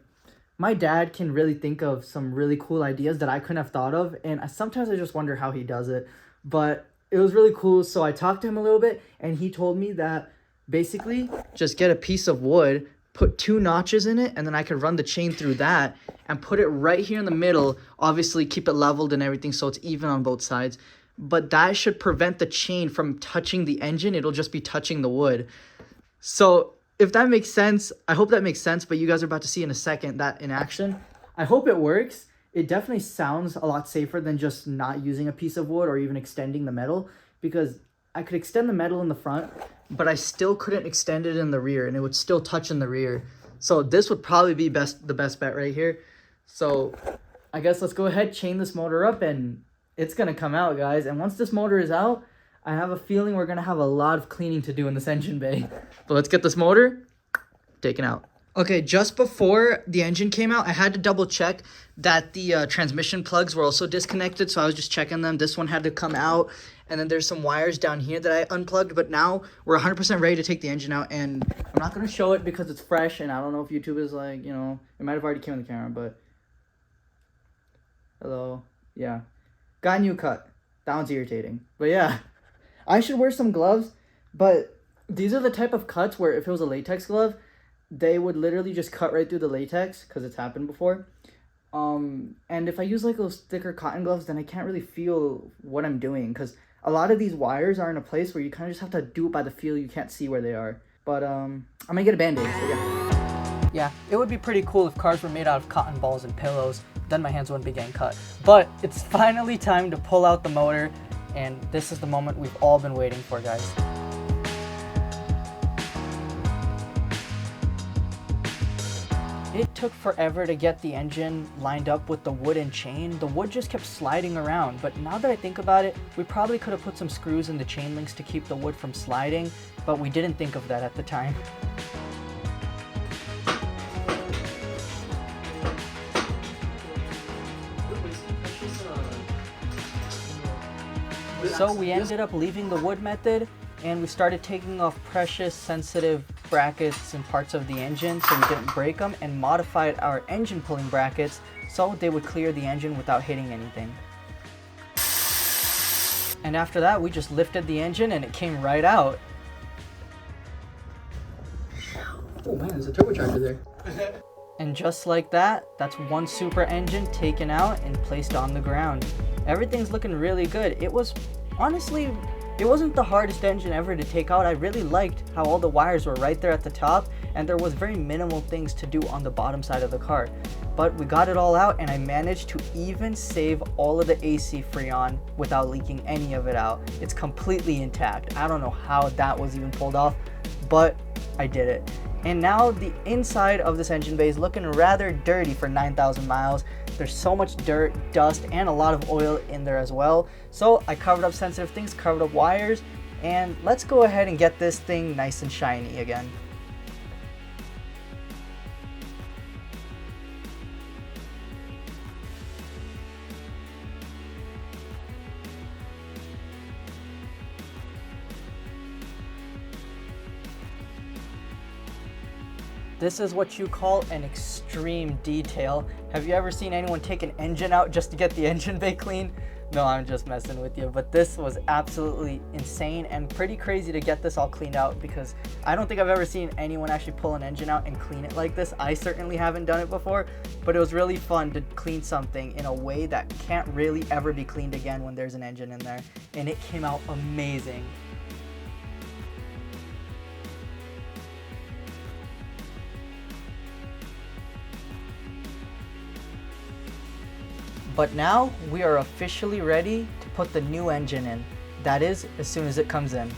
my dad can really think of some really cool ideas that I couldn't have thought of, and sometimes I just wonder how he does it. But it was really cool, so I talked to him a little bit, and he told me that basically just get a piece of wood, put 2 notches in it, and then I could run the chain through that and put it right here in the middle. Obviously keep it leveled and everything so it's even on both sides, but that should prevent the chain from touching the engine. It'll just be touching the wood. So if that makes sense, I hope that makes sense, but you guys are about to see in a second that in action. I hope it works. It definitely sounds a lot safer than just not using a piece of wood or even extending the metal, because I could extend the metal in the front, but I still couldn't extend it in the rear, and it would still touch in the rear. So this would probably be the best bet right here. So I guess let's go ahead, chain this motor up, and it's going to come out, guys. And once this motor is out, I have a feeling we're going to have a lot of cleaning to do in this engine bay. But let's get this motor taken out. Okay, just before the engine came out, I had to double check that the transmission plugs were also disconnected. So I was just checking them. This one had to come out. And then there's some wires down here that I unplugged. But now we're 100% ready to take the engine out. And I'm not going to show it because it's fresh. And I don't know if YouTube is like, you know, it might have already came on the camera. But hello. Yeah. Got a new cut. That one's irritating. But yeah, I should wear some gloves. But these are the type of cuts where if it was a latex glove, they would literally just cut right through the latex, because it's happened before. And if I use like those thicker cotton gloves, then I can't really feel what I'm doing, because a lot of these wires are in a place where you kind of just have to do it by the feel. You can't see where they are. But I'm gonna get a band-aid. So yeah, it would be pretty cool if cars were made out of cotton balls and pillows. Then my hands wouldn't be getting cut. But it's finally time to pull out the motor, and this is the moment we've all been waiting for, guys. It took forever to get the engine lined up with the wood and chain. The wood just kept sliding around, but now that I think about it, we probably could have put some screws in the chain links to keep the wood from sliding, but we didn't think of that at the time. So we ended up leaving the wood method, and we started taking off precious, sensitive brackets and parts of the engine so we didn't break them, and modified our engine pulling brackets so they would clear the engine without hitting anything. And after that, we just lifted the engine and it came right out. Oh man, there's a turbocharger there. And just like that, that's one Supra engine taken out and placed on the ground. Everything's looking really good. It wasn't the hardest engine ever to take out. I really liked how all the wires were right there at the top, and there was very minimal things to do on the bottom side of the car. But we got it all out, and I managed to even save all of the AC Freon without leaking any of it out. It's completely intact. I don't know how that was even pulled off, but I did it. And now the inside of this engine bay is looking rather dirty for 9,000 miles. There's so much dirt, dust, and a lot of oil in there as well. So I covered up sensitive things, covered up wires, and let's go ahead and get this thing nice and shiny again. This is what you call an extreme detail. Have you ever seen anyone take an engine out just to get the engine bay clean? No, I'm just messing with you, but this was absolutely insane and pretty crazy to get this all cleaned out, because I don't think I've ever seen anyone actually pull an engine out and clean it like this. I certainly haven't done it before, but it was really fun to clean something in a way that can't really ever be cleaned again when there's an engine in there, and it came out amazing. But now we are officially ready to put the new engine in. That is, as soon as it comes in.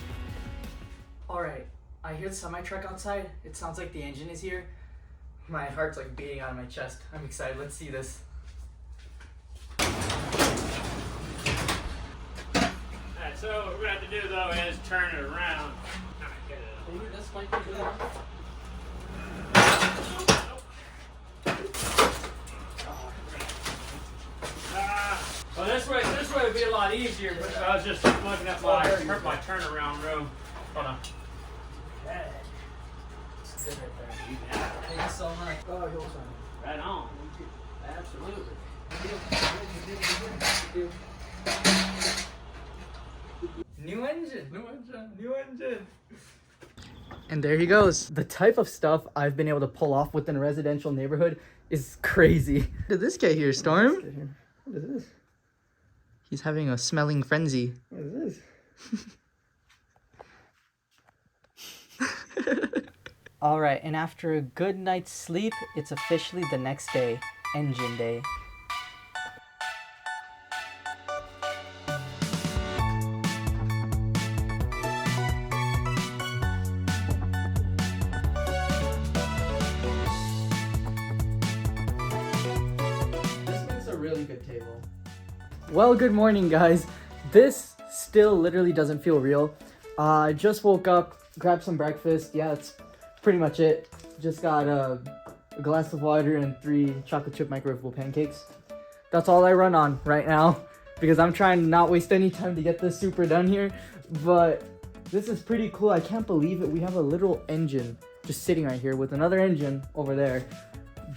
Alright, I hear the semi-truck outside. It sounds like the engine is here. My heart's like beating out of my chest. I'm excited. Let's see this. Alright, so what we're gonna have to do though is turn it around. Alright, get it up. Maybe this might be good. Well, this way would be a lot easier, but I was just looking at my turnaround room. Hold on. Okay. It's good right there. Thank you so much. Oh, you're welcome. Right on. Absolutely. New engine. New engine. New engine. And there he goes. The type of stuff I've been able to pull off within a residential neighborhood is crazy. What did this guy here, Storm? What is this? He's having a smelling frenzy. What is this? Alright, and after a good night's sleep, it's officially the next day, engine day. This makes a really good table. Well, good morning, guys. This still literally doesn't feel real. I just woke up, grabbed some breakfast. Yeah, that's pretty much it. Just got a glass of water and 3 chocolate chip microwavable pancakes. That's all I run on right now, because I'm trying to not waste any time to get this Supra done here. But this is pretty cool. I can't believe it. We have a literal engine just sitting right here with another engine over there.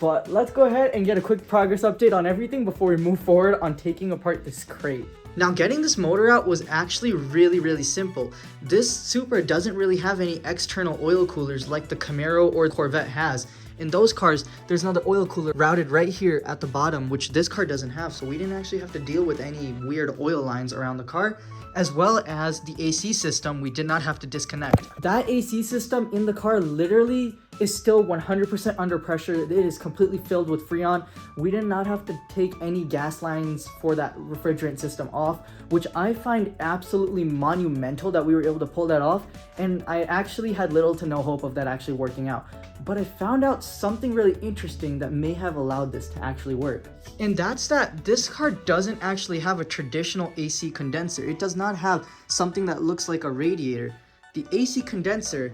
But let's go ahead and get a quick progress update on everything before we move forward on taking apart this crate. Now, getting this motor out was actually really simple. This Supra doesn't really have any external oil coolers like the Camaro or Corvette has. In those cars, there's another oil cooler routed right here at the bottom, which this car doesn't have, so we didn't actually have to deal with any weird oil lines around the car, as well as the AC system we did not have to disconnect. That AC system in the car literally is still 100% under pressure. It is completely filled with Freon. We did not have to take any gas lines for that refrigerant system off, which I find absolutely monumental that we were able to pull that off, and I actually had little to no hope of that actually working out. But I found out something really interesting that may have allowed this to actually work. And that's that this car doesn't actually have a traditional AC condenser. It does not have something that looks like a radiator. The AC condenser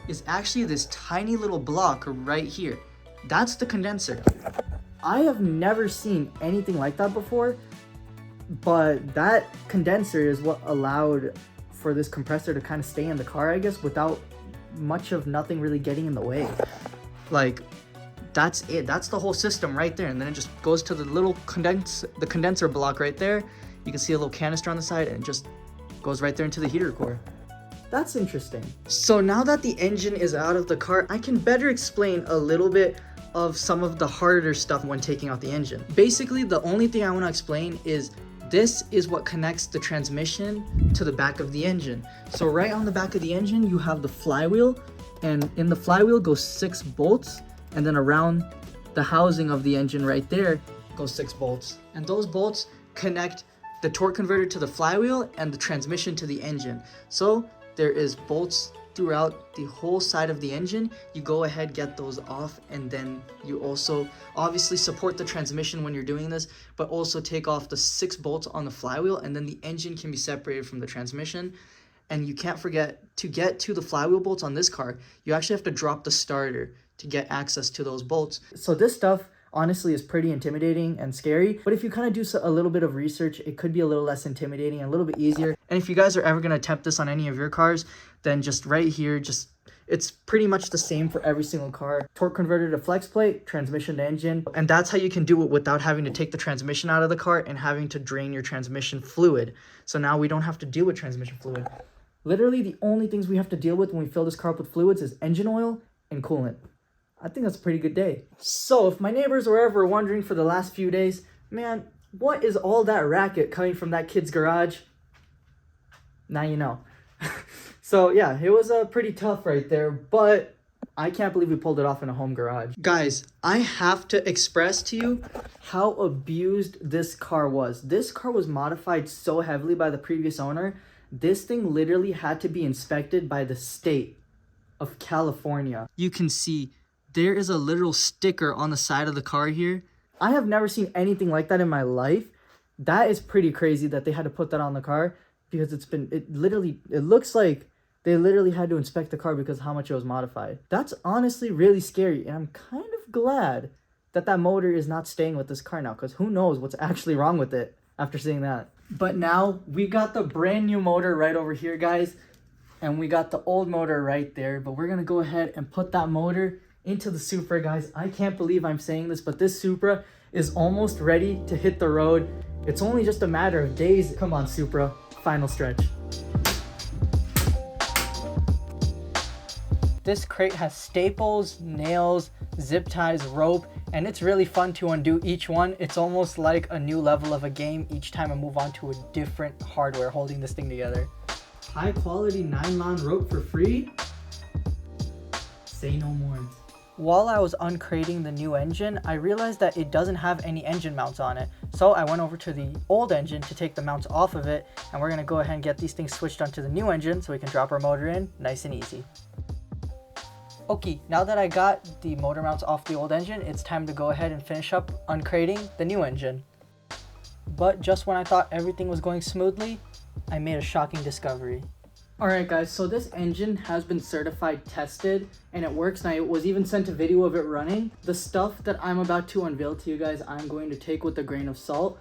is actually this tiny little block right here. That's the condenser. I have never seen anything like that before, but that condenser is what allowed for this compressor to kind of stay in the car, I guess, without much of nothing really getting in the way. Like, that's it. That's the whole system right there. And then it just goes to the little condenser block right there. You can see a little canister on the side, and it just goes right there into the heater core. That's interesting. So now that the engine is out of the car, I can better explain a little bit of some of the harder stuff when taking out the engine. Basically, the only thing I want to explain is this is what connects the transmission to the back of the engine. So right on the back of the engine, you have the flywheel, and in the flywheel goes 6 bolts, and then around the housing of the engine right there goes 6 bolts. And those bolts connect the torque converter to the flywheel and the transmission to the engine. So there is bolts throughout the whole side of the engine, you go ahead, get those off, and then you also obviously support the transmission when you're doing this, but also take off the 6 bolts on the flywheel, and then the engine can be separated from the transmission. And you can't forget, to get to the flywheel bolts on this car, you actually have to drop the starter to get access to those bolts. So this stuff honestly is pretty intimidating and scary, but if you kind of do a little bit of research, it could be a little less intimidating and a little bit easier. And if you guys are ever going to attempt this on any of your cars, then just right here, it's pretty much the same for every single car. Torque converter to flex plate, transmission to engine, and that's how you can do it without having to take the transmission out of the car and having to drain your transmission fluid. So now we don't have to deal with transmission fluid. Literally the only things we have to deal with when we fill this car up with fluids is engine oil and coolant. I think that's a pretty good day. So if my neighbors were ever wondering for the last few days, man, what is all that racket coming from that kid's garage? Now you know. So yeah, it was pretty tough right there, but I can't believe we pulled it off in a home garage. Guys, I have to express to you how abused this car was. This car was modified so heavily by the previous owner. This thing literally had to be inspected by the state of California. You can see there is a literal sticker on the side of the car here. I have never seen anything like that in my life. That is pretty crazy that they had to put that on the car, because it looks like they literally had to inspect the car because of how much it was modified. That's honestly really scary, and I'm kind of glad that that motor is not staying with this car now, because who knows what's actually wrong with it after seeing that. But now we got the brand new motor right over here, guys, and we got the old motor right there, but we're gonna go ahead and put that motor into the Supra, guys. I can't believe I'm saying this, but this Supra is almost ready to hit the road. It's only just a matter of days. Come on, Supra, final stretch. This crate has staples, nails, zip ties, rope, and it's really fun to undo each one. It's almost like a new level of a game each time I move on to a different hardware holding this thing together. High quality nylon rope for free? Say no more. While I was uncrating the new engine, I realized that it doesn't have any engine mounts on it. So I went over to the old engine to take the mounts off of it, and we're gonna go ahead and get these things switched onto the new engine so we can drop our motor in nice and easy. Okay, now that I got the motor mounts off the old engine, it's time to go ahead and finish up uncrating the new engine. But just when I thought everything was going smoothly, I made a shocking discovery. Alright guys, so this engine has been certified tested and it works. Now, it was even sent a video of it running. The stuff that I'm about to unveil to you guys, I'm going to take with a grain of salt,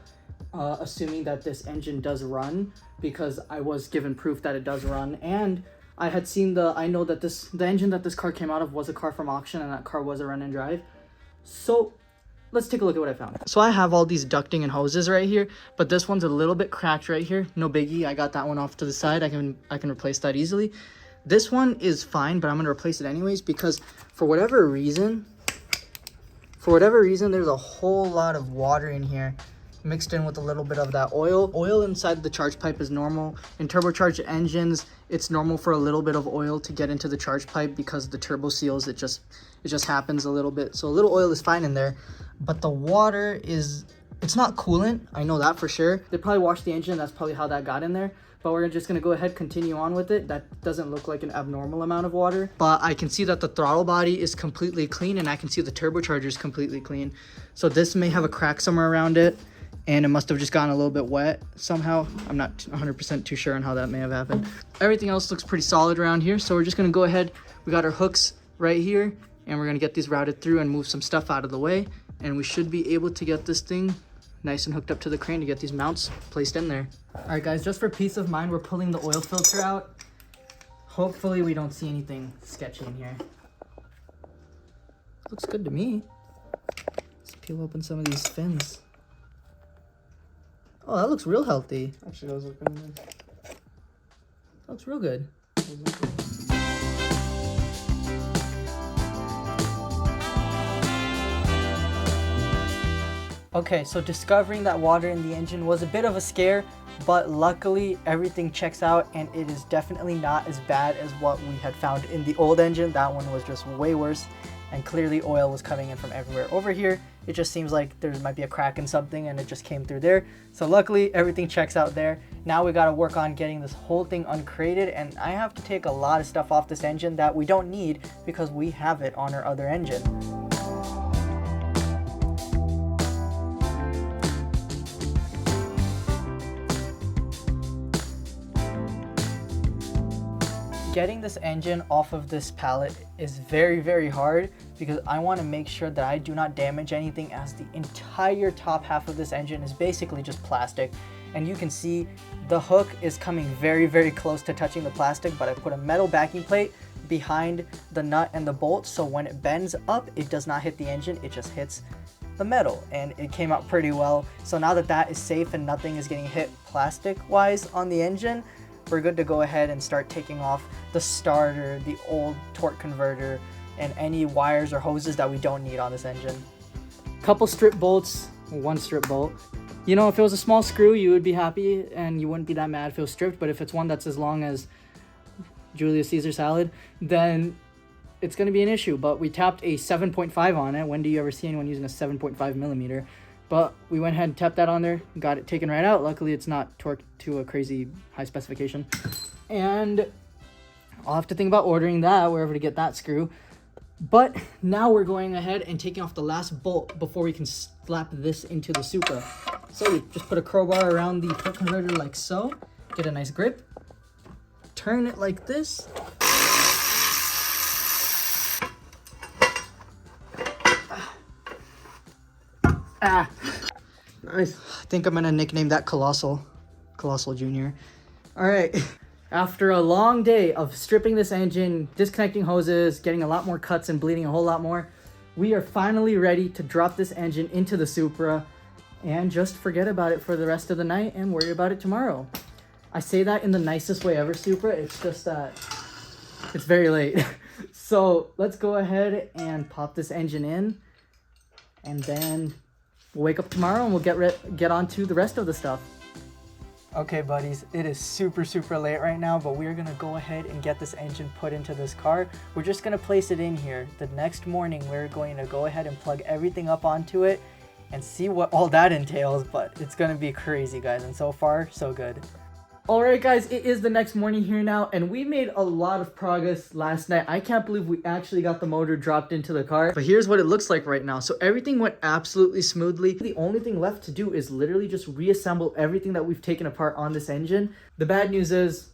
assuming that this engine does run, because I was given proof that it does run, and I know that the engine that this car came out of was a car from auction, and that car was a run and drive. So let's take a look at what I found. So I have all these ducting and hoses right here, but this one's a little bit cracked right here. No biggie. I got that one off to the side. I can replace that easily. This one is fine, but I'm gonna replace it anyways because for whatever reason, there's a whole lot of water in here mixed in with a little bit of that oil. Oil inside the charge pipe is normal. In turbocharged engines, it's normal for a little bit of oil to get into the charge pipe because the turbo seals, it just happens a little bit. So a little oil is fine in there, but the water it's not coolant. I know that for sure. They probably washed the engine. That's probably how that got in there. But we're just gonna go ahead, continue on with it. That doesn't look like an abnormal amount of water. But I can see that the throttle body is completely clean, and I can see the turbocharger is completely clean. So this may have a crack somewhere around it, and it must have just gotten a little bit wet somehow. I'm not 100% too sure on how that may have happened. Everything else looks pretty solid around here, so we're just gonna go ahead. We got our hooks right here, and we're gonna get these routed through and move some stuff out of the way, and we should be able to get this thing nice and hooked up to the crane to get these mounts placed in there. All right guys, just for peace of mind, we're pulling the oil filter out. Hopefully we don't see anything sketchy in here. Looks good to me. Let's peel open some of these fins. Oh, that looks real healthy. Actually, those look really nice. That looks real good. Okay, so discovering that water in the engine was a bit of a scare, but luckily everything checks out and it is definitely not as bad as what we had found in the old engine. That one was just way worse. and clearly oil was coming in from everywhere. Over here, it just seems like there might be a crack in something and it just came through there. So luckily, everything checks out there. Now we gotta work on getting this whole thing uncrated, and I have to take a lot of stuff off this engine that we don't need because we have it on our other engine. Getting this engine off of this pallet is very hard because I want to make sure that I do not damage anything, as the entire top half of this engine is basically just plastic. And you can see the hook is coming very close to touching the plastic, but I put a metal backing plate behind the nut and the bolt, so when it bends up, it does not hit the engine, it just hits the metal, and it came out pretty well. So now that that is safe and nothing is getting hit plastic wise on the engine, we're good to go ahead and start taking off the starter, the old torque converter, and any wires or hoses that we don't need on this engine. Couple strip bolts, one strip bolt. You know, if it was a small screw, you would be happy and you wouldn't be that mad if it was stripped, but if it's one that's as long as Julius Caesar salad, then it's going to be an issue. But we tapped a 7.5 on it. When do you ever see anyone using a 7.5 millimeter? But we went ahead and tapped that on there, got it taken right out. Luckily, it's not torqued to a crazy high specification. And I'll have to think about ordering that, wherever to get that screw. But now we're going ahead and taking off the last bolt before we can slap this into the Supra. So we just put a crowbar around the torque converter like so, get a nice grip, turn it like this. Nice. I think I'm gonna nickname that Colossal Junior. All right. After a long day of stripping this engine, disconnecting hoses, getting a lot more cuts and bleeding a whole lot more, we are finally ready to drop this engine into the Supra and just forget about it for the rest of the night and worry about it tomorrow. I say that in the nicest way ever, Supra. It's just that it's very late. So let's go ahead and pop this engine in, and then we'll wake up tomorrow and we'll get on to the rest of the stuff. Okay, buddies, it is super late right now, but we're gonna go ahead and get this engine put into this car. We're just gonna place it in here. The next morning, we're going to go ahead and plug everything up onto it and see what all that entails, but it's gonna be crazy, guys, and so far, so good. Alright guys, it is the next morning here now, and we made a lot of progress last night. I can't believe we actually got the motor dropped into the car. But here's what it looks like right now. So everything went absolutely smoothly. The only thing left to do is literally just reassemble everything that we've taken apart on this engine. The bad news is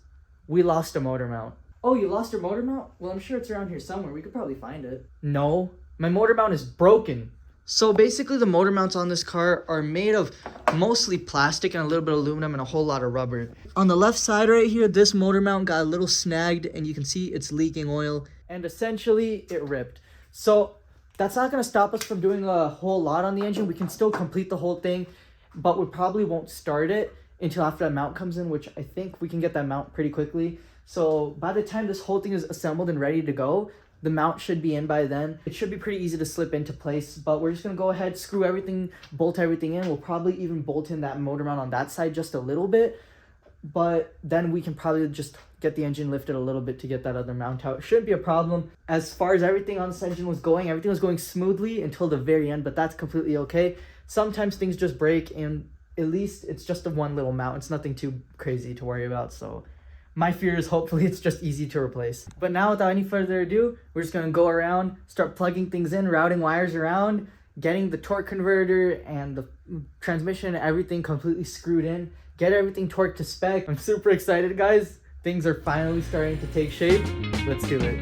we lost a motor mount. Oh, you lost your motor mount? Well, I'm sure it's around here somewhere. We could probably find it. No, my motor mount is broken. So basically the motor mounts on this car are made of mostly plastic and a little bit of aluminum and a whole lot of rubber. On the left side right here, this motor mount got a little snagged and you can see it's leaking oil. And essentially it ripped. So that's not going to stop us from doing a whole lot on the engine. We can still complete the whole thing, but we probably won't start it until after that mount comes in, which I think we can get that mount pretty quickly. So by the time this whole thing is assembled and ready to go, the mount should be in by then. It should be pretty easy to slip into place, but we're just gonna go ahead, screw everything, bolt everything in. We'll probably even bolt in that motor mount on that side just a little bit, but then we can probably just get the engine lifted a little bit to get that other mount out. It shouldn't be a problem. As far as everything on this engine was going, everything was going smoothly until the very end, but that's completely okay. Sometimes things just break, and at least it's just a one little mount. It's nothing too crazy to worry about, so my fear is hopefully it's just easy to replace. But now without any further ado, we're just gonna go around, start plugging things in, routing wires around, getting the torque converter and the transmission and everything completely screwed in, get everything torqued to spec. I'm super excited, guys. Things are finally starting to take shape. Let's do it.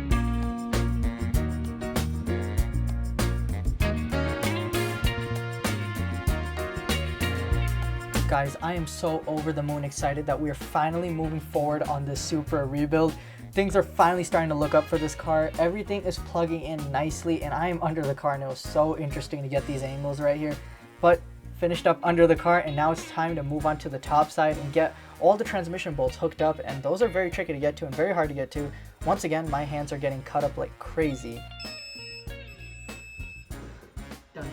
Guys, I am so over the moon excited that we are finally moving forward on this Supra rebuild. Things are finally starting to look up for this car. Everything is plugging in nicely, and I am under the car, and it was so interesting to get these angles right here. But finished up under the car, and now it's time to move on to the top side and get all the transmission bolts hooked up, and those are very tricky to get to and very hard to get to. Once again, my hands are getting cut up like crazy. Done.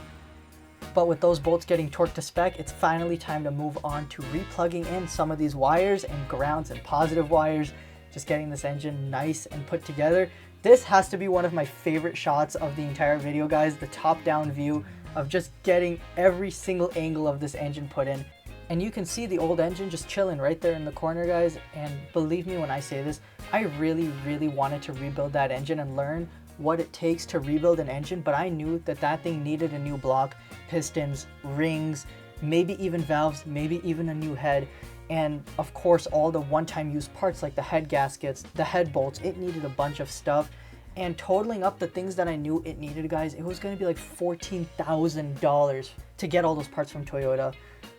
But with those bolts getting torqued to spec, it's finally time to move on to replugging in some of these wires and grounds and positive wires, just getting this engine nice and put together. This has to be one of my favorite shots of the entire video, guys. The top-down view of just getting every single angle of this engine put in. And you can see the old engine just chilling right there in the corner, guys. And believe me when I say this, I really, really wanted to rebuild that engine and learn what it takes to rebuild an engine, but I knew that that thing needed a new block, pistons, rings, maybe even valves, maybe even a new head, and of course all the one-time use parts like the head gaskets, the head bolts. It needed a bunch of stuff, and totaling up the things that I knew it needed, guys, it was going to be like $14,000 to get all those parts from Toyota.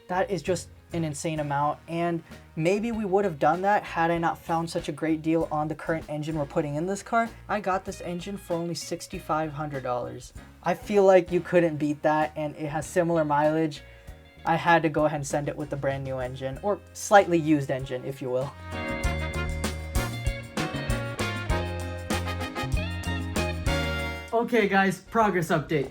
That is just an insane amount, and maybe we would have done that had I not found such a great deal on the current engine we're putting in this car. I got this engine for only $6,500. I feel like you couldn't beat that, and it has similar mileage. I had to go ahead and send it with the brand new engine, or slightly used engine, if you will. Okay guys, progress update.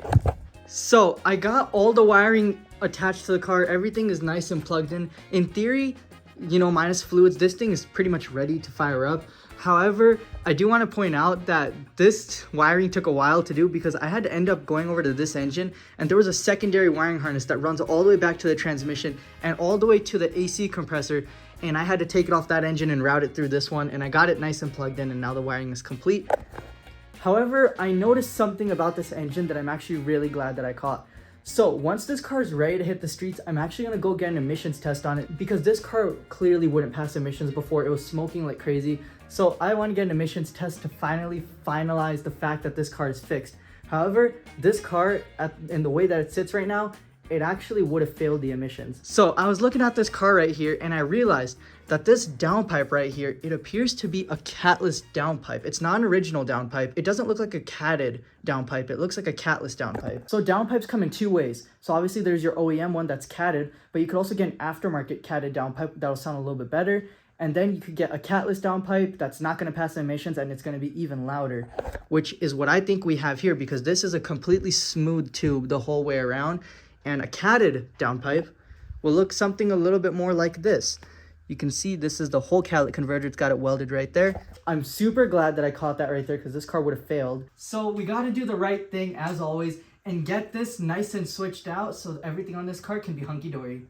So I got all the wiring attached to the car. Everything is nice and plugged in. In theory, you know, minus fluids, this thing is pretty much ready to fire up. However, I do want to point out that this wiring took a while to do because I had to end up going over to this engine, and there was a secondary wiring harness that runs all the way back to the transmission and all the way to the AC compressor, and I had to take it off that engine and route it through this one, and I got it nice and plugged in, and now the wiring is complete. However, I noticed something about this engine that I'm actually really glad that I caught. So once this car is ready to hit the streets, I'm actually going to go get an emissions test on it because this car clearly wouldn't pass emissions before. It was smoking like crazy. So I want to get an emissions test to finally finalize the fact that this car is fixed. However, this car, in the way that it sits right now, it actually would have failed the emissions. So I was looking at this car right here and I realized that this downpipe right here, it appears to be a catless downpipe. It's not an original downpipe. It doesn't look like a catted downpipe. It looks like a catless downpipe. So downpipes come in two ways. So obviously there's your OEM one that's catted, but you could also get an aftermarket catted downpipe that'll sound a little bit better. And then you could get a catless downpipe that's not going to pass emissions and it's going to be even louder, which is what I think we have here because this is a completely smooth tube the whole way around. And a catted downpipe will look something a little bit more like this. You can see this is the whole catalytic converter. It's got it welded right there. I'm super glad that I caught that right there because this car would have failed. So we got to do the right thing as always and get this nice and switched out so everything on this car can be hunky-dory.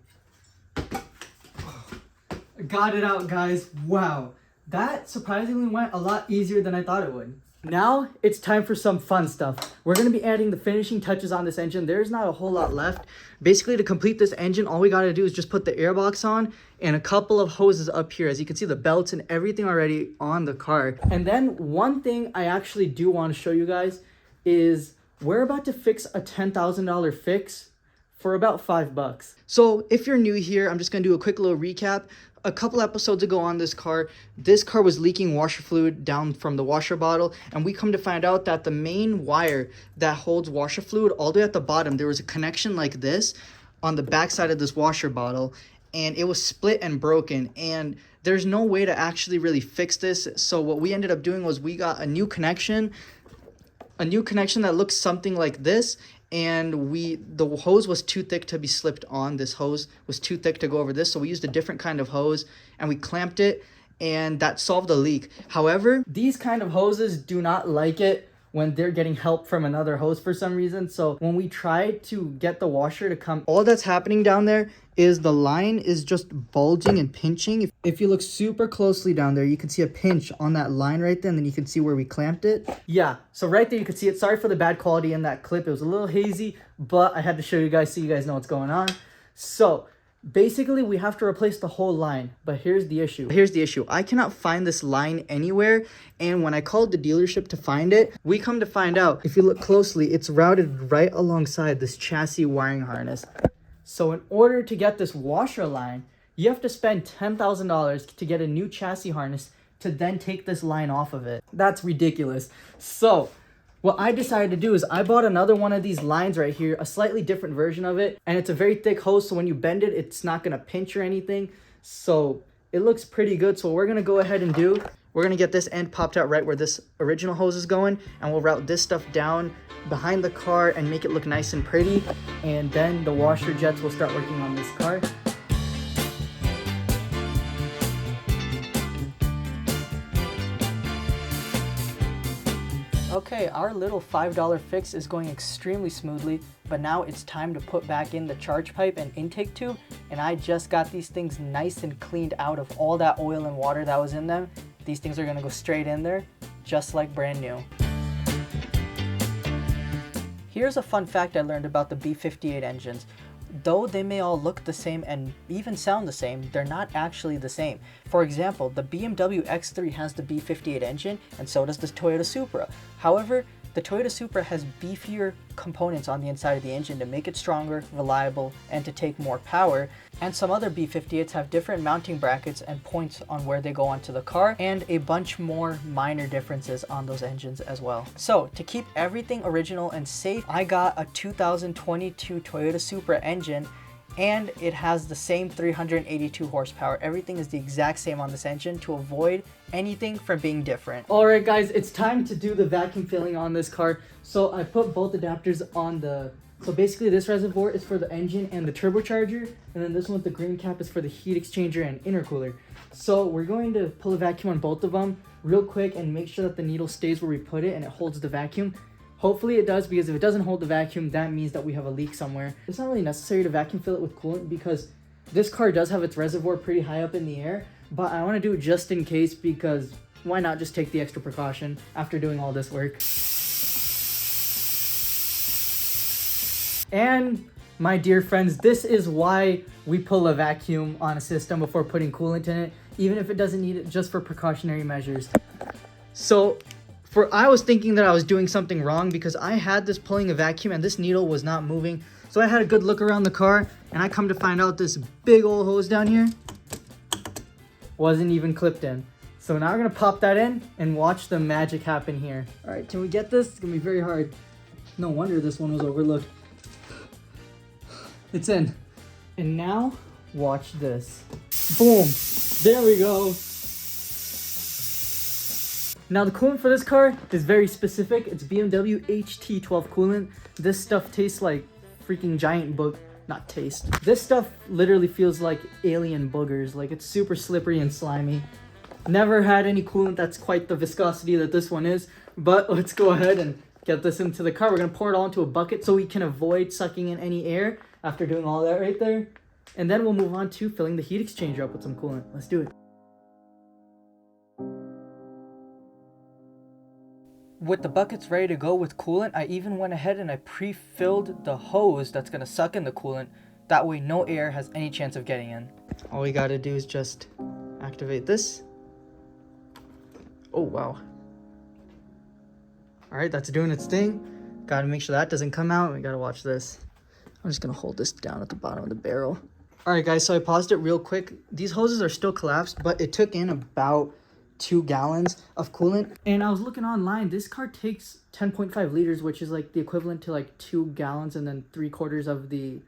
Got it out, guys. Wow. That surprisingly went a lot easier than I thought it would. Now it's time for some fun stuff. We're going to be adding the finishing touches on this engine. There's not a whole lot left. Basically, to complete this engine, all we got to do is just put the airbox on and a couple of hoses up here. As you can see, the belts and everything already on the car. And then one thing I actually do want to show you guys is we're about to fix a $10,000 fix for about $5. So if you're new here, I'm just going to do a quick little recap. A couple episodes ago on this car was leaking washer fluid down from the washer bottle, and we come to find out that the main wire that holds washer fluid all the way at the bottom, there was a connection like this on the back side of this washer bottle, and it was split and broken, and there's no way to actually really fix this. So what we ended up doing was we got a new connection that looks something like this, and the hose was too thick to be slipped on. This hose was too thick to go over this, so we used a different kind of hose and we clamped it, and that solved the leak. However, these kind of hoses do not like it when they're getting help from another hose for some reason. So when we try to get the washer to come, all that's happening down there is the line is just bulging and pinching. If you look super closely down there, you can see a pinch on that line right there, and then you can see where we clamped it. Yeah, so right there you can see it. Sorry for the bad quality in that clip. It was a little hazy, but I had to show you guys so you guys know what's going on. So basically, we have to replace the whole line, but here's the issue. I cannot find this line anywhere, and when I called the dealership to find it, we come to find out, if you look closely, it's routed right alongside this chassis wiring harness. So in order to get this washer line, you have to spend $10,000 to get a new chassis harness to then take this line off of it. That's ridiculous. So what I decided to do is I bought another one of these lines right here, a slightly different version of it, and it's a very thick hose, so when you bend it, it's not going to pinch or anything. So it looks pretty good. So what we're going to go ahead and do, we're going to get this end popped out right where this original hose is going, and we'll route this stuff down behind the car and make it look nice and pretty, and then the washer jets will start working on this car. Okay, our little $5 fix is going extremely smoothly, but now it's time to put back in the charge pipe and intake tube, and I just got these things nice and cleaned out of all that oil and water that was in them. These things are gonna go straight in there, just like brand new. Here's a fun fact I learned about the B58 engines. Though they may all look the same and even sound the same, they're not actually the same. For example, the BMW X3 has the B58 engine, and so does the Toyota Supra. However, the Toyota Supra has beefier components on the inside of the engine to make it stronger, reliable, and to take more power. And some other B58s have different mounting brackets and points on where they go onto the car, and a bunch more minor differences on those engines as well. So to keep everything original and safe, I got a 2022 Toyota Supra engine, and it has the same 382 horsepower. Everything is the exact same on this engine to avoid anything from being different. Alright guys, it's time to do the vacuum filling on this car. So I put both adapters on the... So basically this reservoir is for the engine and the turbocharger, and then this one with the green cap is for the heat exchanger and intercooler. So we're going to pull a vacuum on both of them real quick and make sure that the needle stays where we put it and it holds the vacuum. Hopefully it does, because if it doesn't hold the vacuum, that means that we have a leak somewhere. It's not really necessary to vacuum fill it with coolant because this car does have its reservoir pretty high up in the air, but I want to do it just in case, because why not just take the extra precaution after doing all this work. And my dear friends, this is why we pull a vacuum on a system before putting coolant in it, even if it doesn't need it, just for precautionary measures. So I was thinking that I was doing something wrong because I had this pulling a vacuum and this needle was not moving. So I had a good look around the car, and I come to find out this big old hose down here wasn't even clipped in. So now we're gonna pop that in and watch the magic happen here. All right, can we get this? It's gonna be very hard. No wonder this one was overlooked. It's in. And now watch this. Boom, there we go. Now the coolant for this car is very specific. It's BMW HT12 coolant. This stuff tastes like freaking giant not taste. This stuff literally feels like alien boogers. Like, it's super slippery and slimy. Never had any coolant that's quite the viscosity that this one is, but let's go ahead and get this into the car. We're gonna pour it all into a bucket so we can avoid sucking in any air after doing all that right there. And then we'll move on to filling the heat exchanger up with some coolant. Let's do it. With the buckets ready to go with coolant, I even went ahead and I pre-filled the hose that's gonna suck in the coolant. That way no air has any chance of getting in. All we gotta do is just activate this. Oh, wow. All right, that's doing its thing. Gotta make sure that doesn't come out. We gotta watch this. I'm just gonna hold this down at the bottom of the barrel. All right, guys, so I paused it real quick. These hoses are still collapsed, but it took in about 2 gallons of coolant. And I was looking online, this car takes 10.5 liters, which is like the equivalent to like 2 gallons and then 3/4 of the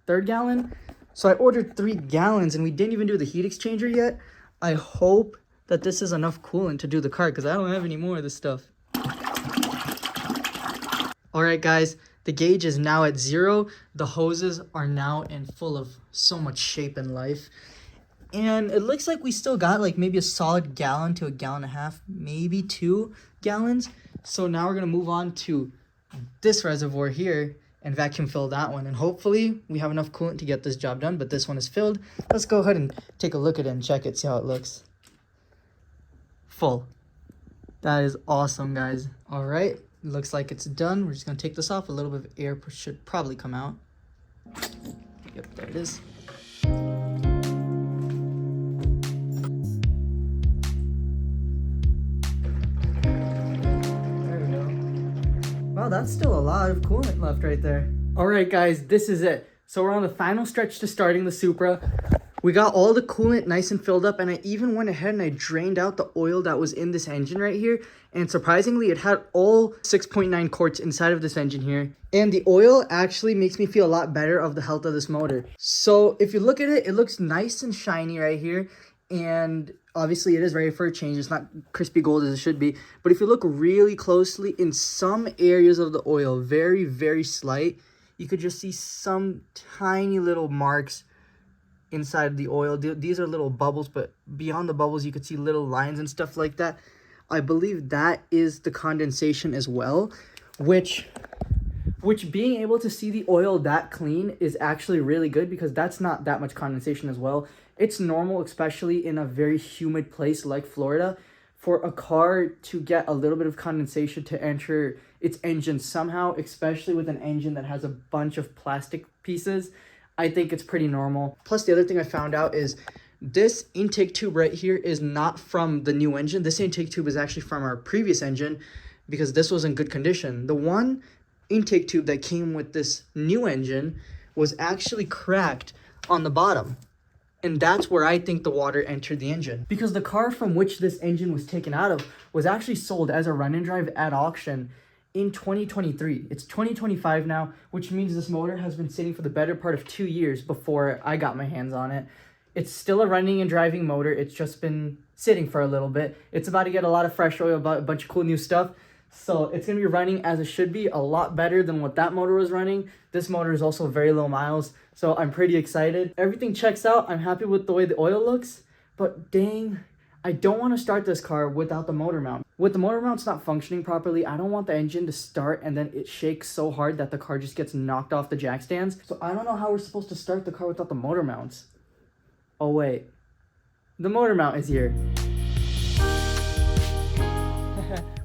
3rd gallon. So I ordered 3 gallons and we didn't even do the heat exchanger yet. I hope that this is enough coolant to do the car because I don't have any more of this stuff. All right, guys, the gauge is now at 0. The hoses are now in full of so much shape and life. And it looks like we still got like maybe a solid gallon to a gallon and a half, maybe 2 gallons. So now we're gonna move on to this reservoir here and vacuum fill that one. And hopefully we have enough coolant to get this job done, but this one is filled. Let's go ahead and take a look at it and check it, see how it looks. Full. That is awesome, guys. All right, looks like it's done. We're just gonna take this off. A little bit of air should probably come out. Yep, there it is. Wow, that's still a lot of coolant left right there. All right, guys, this is it. So we're on the final stretch to starting the Supra. We got all the coolant nice and filled up, and I even went ahead and I drained out the oil that was in this engine right here. And surprisingly, it had all 6.9 quarts inside of this engine here. And the oil actually makes me feel a lot better of the health of this motor. So if you look at it, it looks nice and shiny right here. And obviously it is ready for a change. It's not crispy gold as it should be. But if you look really closely, in some areas of the oil, very, very slight, you could just see some tiny little marks inside the oil. These are little bubbles, but beyond the bubbles, you could see little lines and stuff like that. I believe that is the condensation as well, which being able to see the oil that clean is actually really good because that's not that much condensation as well. It's normal, especially in a very humid place like Florida, for a car to get a little bit of condensation to enter its engine somehow, especially with an engine that has a bunch of plastic pieces. I think it's pretty normal. Plus, the other thing I found out is this intake tube right here is not from the new engine. This intake tube is actually from our previous engine because this was in good condition. The one intake tube that came with this new engine was actually cracked on the bottom. And that's where I think the water entered the engine. Because the car from which this engine was taken out of was actually sold as a run and drive at auction in 2023. It's 2025 now, which means this motor has been sitting for the better part of 2 years before I got my hands on it. It's still a running and driving motor. It's just been sitting for a little bit. It's about to get a lot of fresh oil, a bunch of cool new stuff. So it's going to be running as it should be, a lot better than what that motor was running. This motor is also very low miles, so I'm pretty excited. Everything checks out. I'm happy with the way the oil looks, but dang, I don't want to start this car without the motor mount. With the motor mounts not functioning properly, I don't want the engine to start and then it shakes so hard that the car just gets knocked off the jack stands. So I don't know how we're supposed to start the car without the motor mounts. Oh wait, the motor mount is here.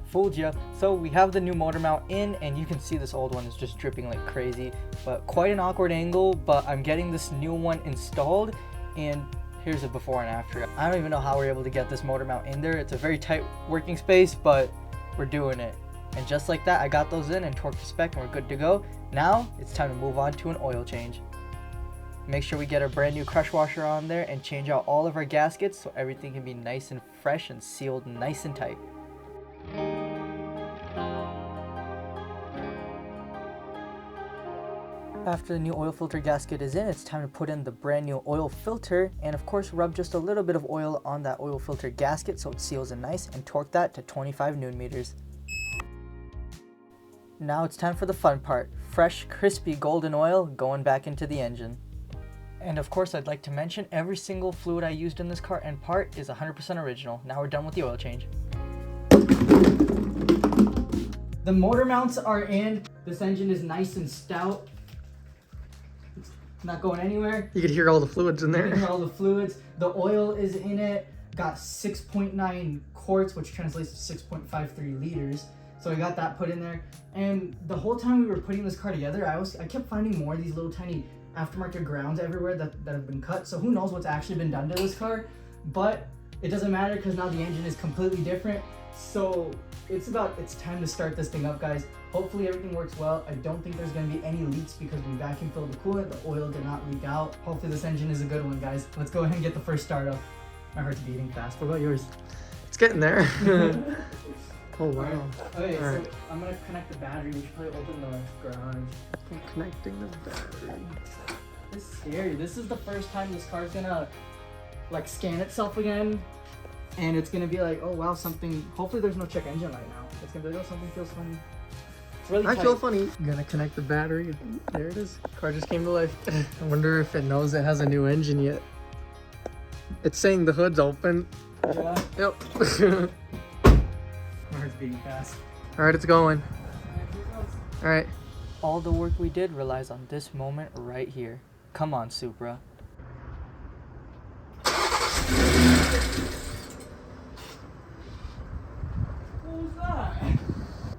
Fooled ya. So we have the new motor mount in, and you can see this old one is just dripping like crazy, but quite an awkward angle. But I'm getting this new one installed, and here's a before and after. I don't even know how we're able to get this motor mount in there. It's a very tight working space, but we're doing it. And just like that, I got those in and torqued to spec, and we're good to go. Now it's time to move on to an oil change. Make sure we get our brand new crush washer on there and change out all of our gaskets so everything can be nice and fresh and sealed nice and tight. After the new oil filter gasket is in, it's time to put in the brand new oil filter, and of course rub just a little bit of oil on that oil filter gasket so it seals in nice, and torque that to 25 Newton meters. Now it's time for the fun part, fresh crispy golden oil going back into the engine. And of course I'd like to mention every single fluid I used in this car and part is 100% original. Now we're done with the oil change. The motor mounts are in. This engine is nice and stout. It's not going anywhere. You could hear all the fluids in there. You can hear all the fluids. The oil is in it. Got 6.9 quarts, which translates to 6.53 liters. So I got that put in there. And the whole time we were putting this car together, I kept finding more of these little tiny aftermarket grounds everywhere that have been cut. So who knows what's actually been done to this car. But it doesn't matter because now the engine is completely different. So it's time to start this thing up, guys. Hopefully everything works well. I don't think there's going to be any leaks because we vacuum filled the coolant. The oil did not leak out. Hopefully this engine is a good one, guys. Let's go ahead and get the first start up. My heart's beating fast. What about yours? It's getting there. Oh wow. Okay, so Alright. I'm going to connect the battery. We should probably open the garage. I'm connecting the battery. This is scary. This is the first time this car's going to like scan itself again. And it's gonna be like, oh wow, something. Hopefully, there's no check engine light now. It's gonna be like, oh, something feels funny. It's really I tight. feel funny. I'm gonna connect the battery. There it is. Car just came to life. I wonder if it knows it has a new engine yet. It's saying the hood's open. Yeah. Yep. My heart's beating fast. All right, it's going. All right. All the work we did relies on this moment right here. Come on, Supra.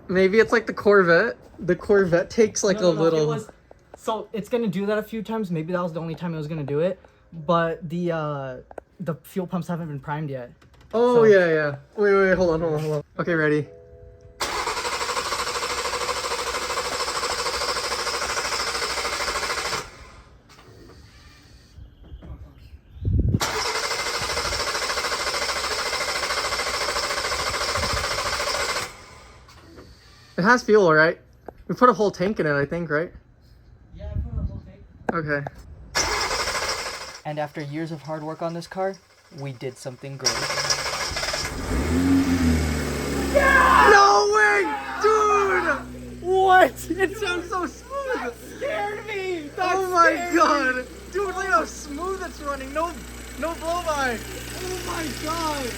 Maybe it's like the Corvette. The Corvette takes like a little. So it's gonna do that a few times. Maybe that was the only time it was gonna do it. But the fuel pumps haven't been primed yet. Oh So- yeah. Wait, hold on. Okay, ready. It has fuel, right? We put a whole tank in it, I think, right? Yeah, I put a whole tank. Okay. And after years of hard work on this car, we did something great. No way, dude! What? It sounds so smooth. That scared me. Oh my god, dude! Look how smooth it's running. No blow by. Oh my god.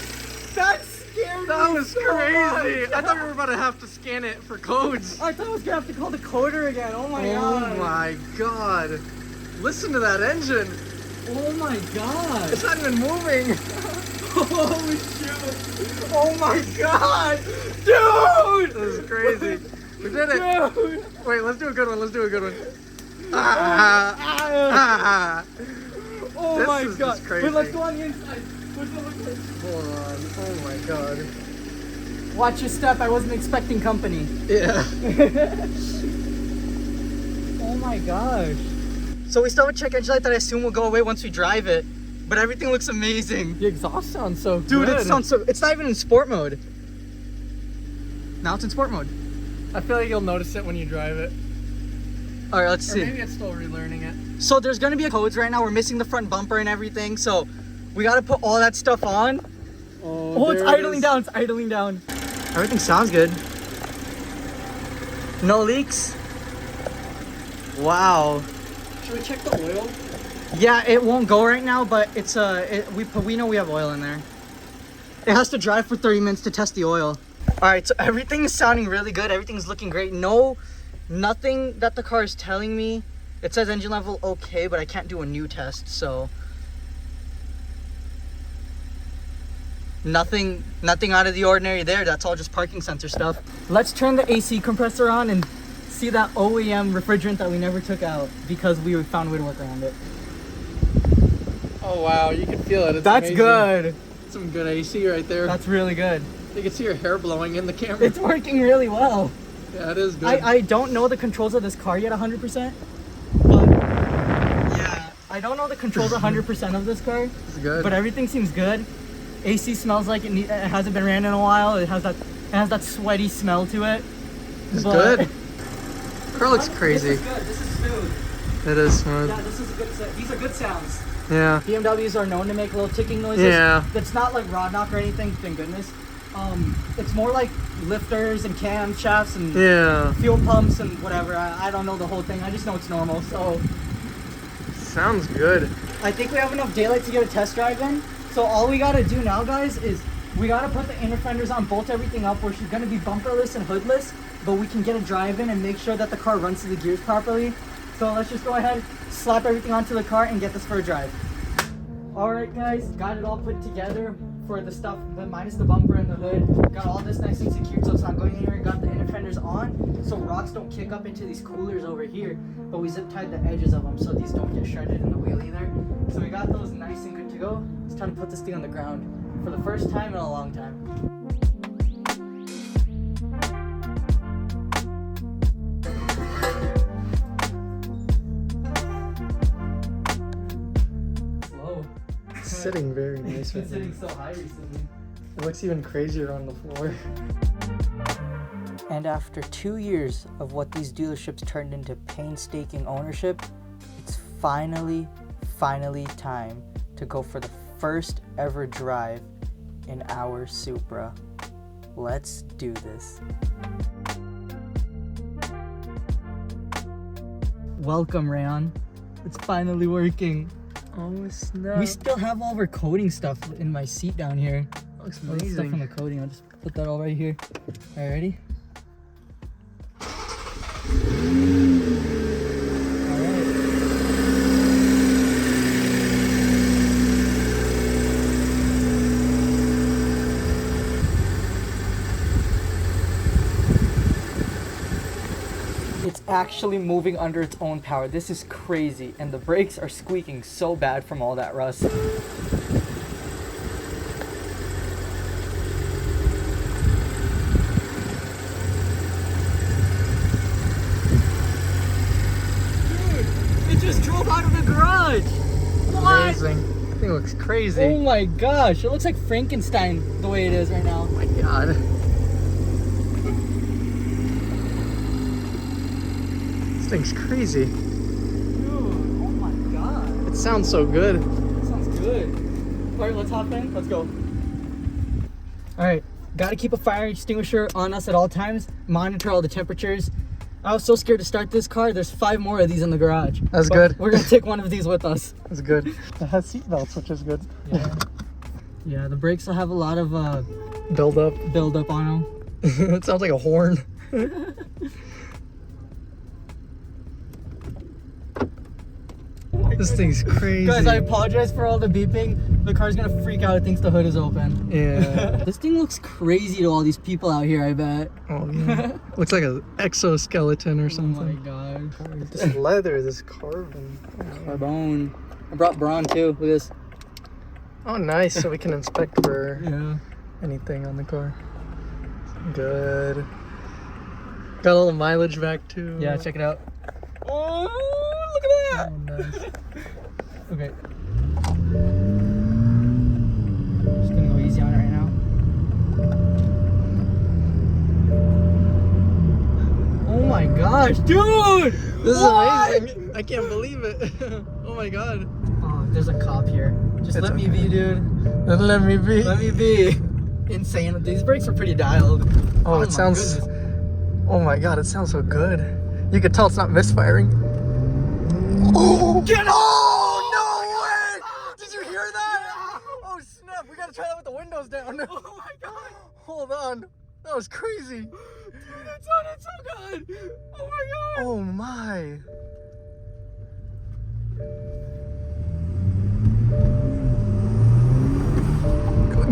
That scared That was crazy. I thought we were about to have to scan it for codes. I thought I was gonna have to call the coder again. Oh my god. Oh my god. Listen to that engine. Oh my god. It's not even moving. Holy shit. Oh my god. Dude. This is crazy. We did it. Dude. Wait, let's do a good one. Let's do a good one. Oh This my is god. just crazy. Wait, let's go on the inside. What's it look like? Hold on. Oh my god. Watch your step. I wasn't expecting company. Yeah. Oh my gosh. So we still have a check engine light that I assume will go away once we drive it. But everything looks amazing. The exhaust sounds so good. Dude, it sounds so... It's not even in sport mode. Now it's in sport mode. I feel like you'll notice it when you drive it. Alright, let's Or see. maybe it's still relearning it. So there's gonna be codes right now. We're missing the front bumper and everything. So we gotta put all that stuff on. Oh, it's idling down. It's idling down. Everything sounds good. No leaks. Wow. Should we check the oil? Yeah, it won't go right now, but it's we know we have oil in there. It has to drive for 30 minutes to test the oil. All right, so everything is sounding really good. Everything's looking great. Nothing that the car is telling me. It says engine level okay, but I can't do a new test, so nothing out of the ordinary there. That's all just parking sensor stuff. Let's turn the AC compressor on and see that OEM refrigerant that we never took out because we found a way to work around it. Oh wow, you can feel it. It's That's amazing. good. Some good AC right there. That's really good. You can see your hair blowing in the camera. It's working really well. Yeah, it is good. I don't know the controls of this car yet 100%, but yeah, I don't know the controls 100% of this car, It's good. but everything seems good. AC smells like it hasn't been ran in a while. It has that sweaty smell to it. It's but- good. Car looks crazy. This is good. This is smooth. It is smooth. Yeah, this is a good. These are good sounds. Yeah. BMWs are known to make little ticking noises. Yeah. It's not like rod knock or anything, thank goodness. It's more like lifters and camshafts and Yeah. fuel pumps and whatever. I don't know the whole thing. I just know it's normal. So Sounds good. I think we have enough daylight to get a test drive in. So all we gotta do now, guys, is we gotta put the inner fenders on, bolt everything up. We're gonna be bumperless and hoodless, but we can get a drive in and make sure that the car runs to the gears properly. So let's just go ahead, slap everything onto the car and get this for a drive. All right, guys, got it all put together for the stuff, minus the bumper and the hood. Got all this nice and secured so it's not going anywhere. Got the inner fenders on so rocks don't kick up into these coolers over here, but we zip tied the edges of them so these don't get shredded in the wheel either. So we got those nice and good to go. It's time to put this thing on the ground for the first time in a long time. Slow. It's sitting very nice It's been right sitting now. so high recently. It looks even crazier on the floor. And after 2 years of what these dealerships turned into painstaking ownership, it's finally time to go for the first ever drive in our Supra. Let's do this. Welcome, Rayon. It's finally working. Oh snap. We still have all of our coating stuff in my seat down here. Looks All the stuff from the amazing. coating. I'll just put that all right here. All right, ready? All right. It's actually moving under its own power. This is crazy. And the brakes are squeaking so bad from all that rust. It just drove out of the garage. What? Amazing. That thing looks crazy. Oh my gosh, it looks like Frankenstein the way it is right now. Oh my god. This thing's crazy. Dude, oh my god. It sounds so good. That sounds good. All right, let's hop in. Let's go. All right, gotta keep a fire extinguisher on us at all times. Monitor all the temperatures. I was so scared to start this car. There's 5 more of these in the garage. That's But good. We're gonna take one of these with us. That's good. It has seat belts, which is good. Yeah, the brakes will have a lot of Build up. build up on them. It sounds like a horn. This thing's crazy. Guys, I apologize for all the beeping. The car's gonna freak out. It thinks the hood is open. Yeah. This thing looks crazy to all these people out here, I bet. Oh yeah. Looks like an exoskeleton or Oh something. my god. This leather, this carbon. Carbone. I brought Braun too. Look at this. Oh nice, so we can inspect for Yeah. anything on the car. Good. Got all the mileage back too. Yeah, check it out. Oh, look at that. Oh, nice. Okay. Just gonna go easy on it right now. Oh my gosh, dude! This is What? amazing. I can't believe it. Oh my god. Oh, there's a cop here. Just It's let me okay. be, dude. Then let me be. Let me be. Insane. These brakes are pretty dialed. Oh, my it sounds. goodness. Oh my god, it sounds so good. You can tell it's not misfiring. Oh! Get Oh no way! Did you hear that? Oh snap! We gotta try that with the windows down. Oh my god! Hold on. That was crazy. Dude, it sounded so good! Oh my god! Oh my.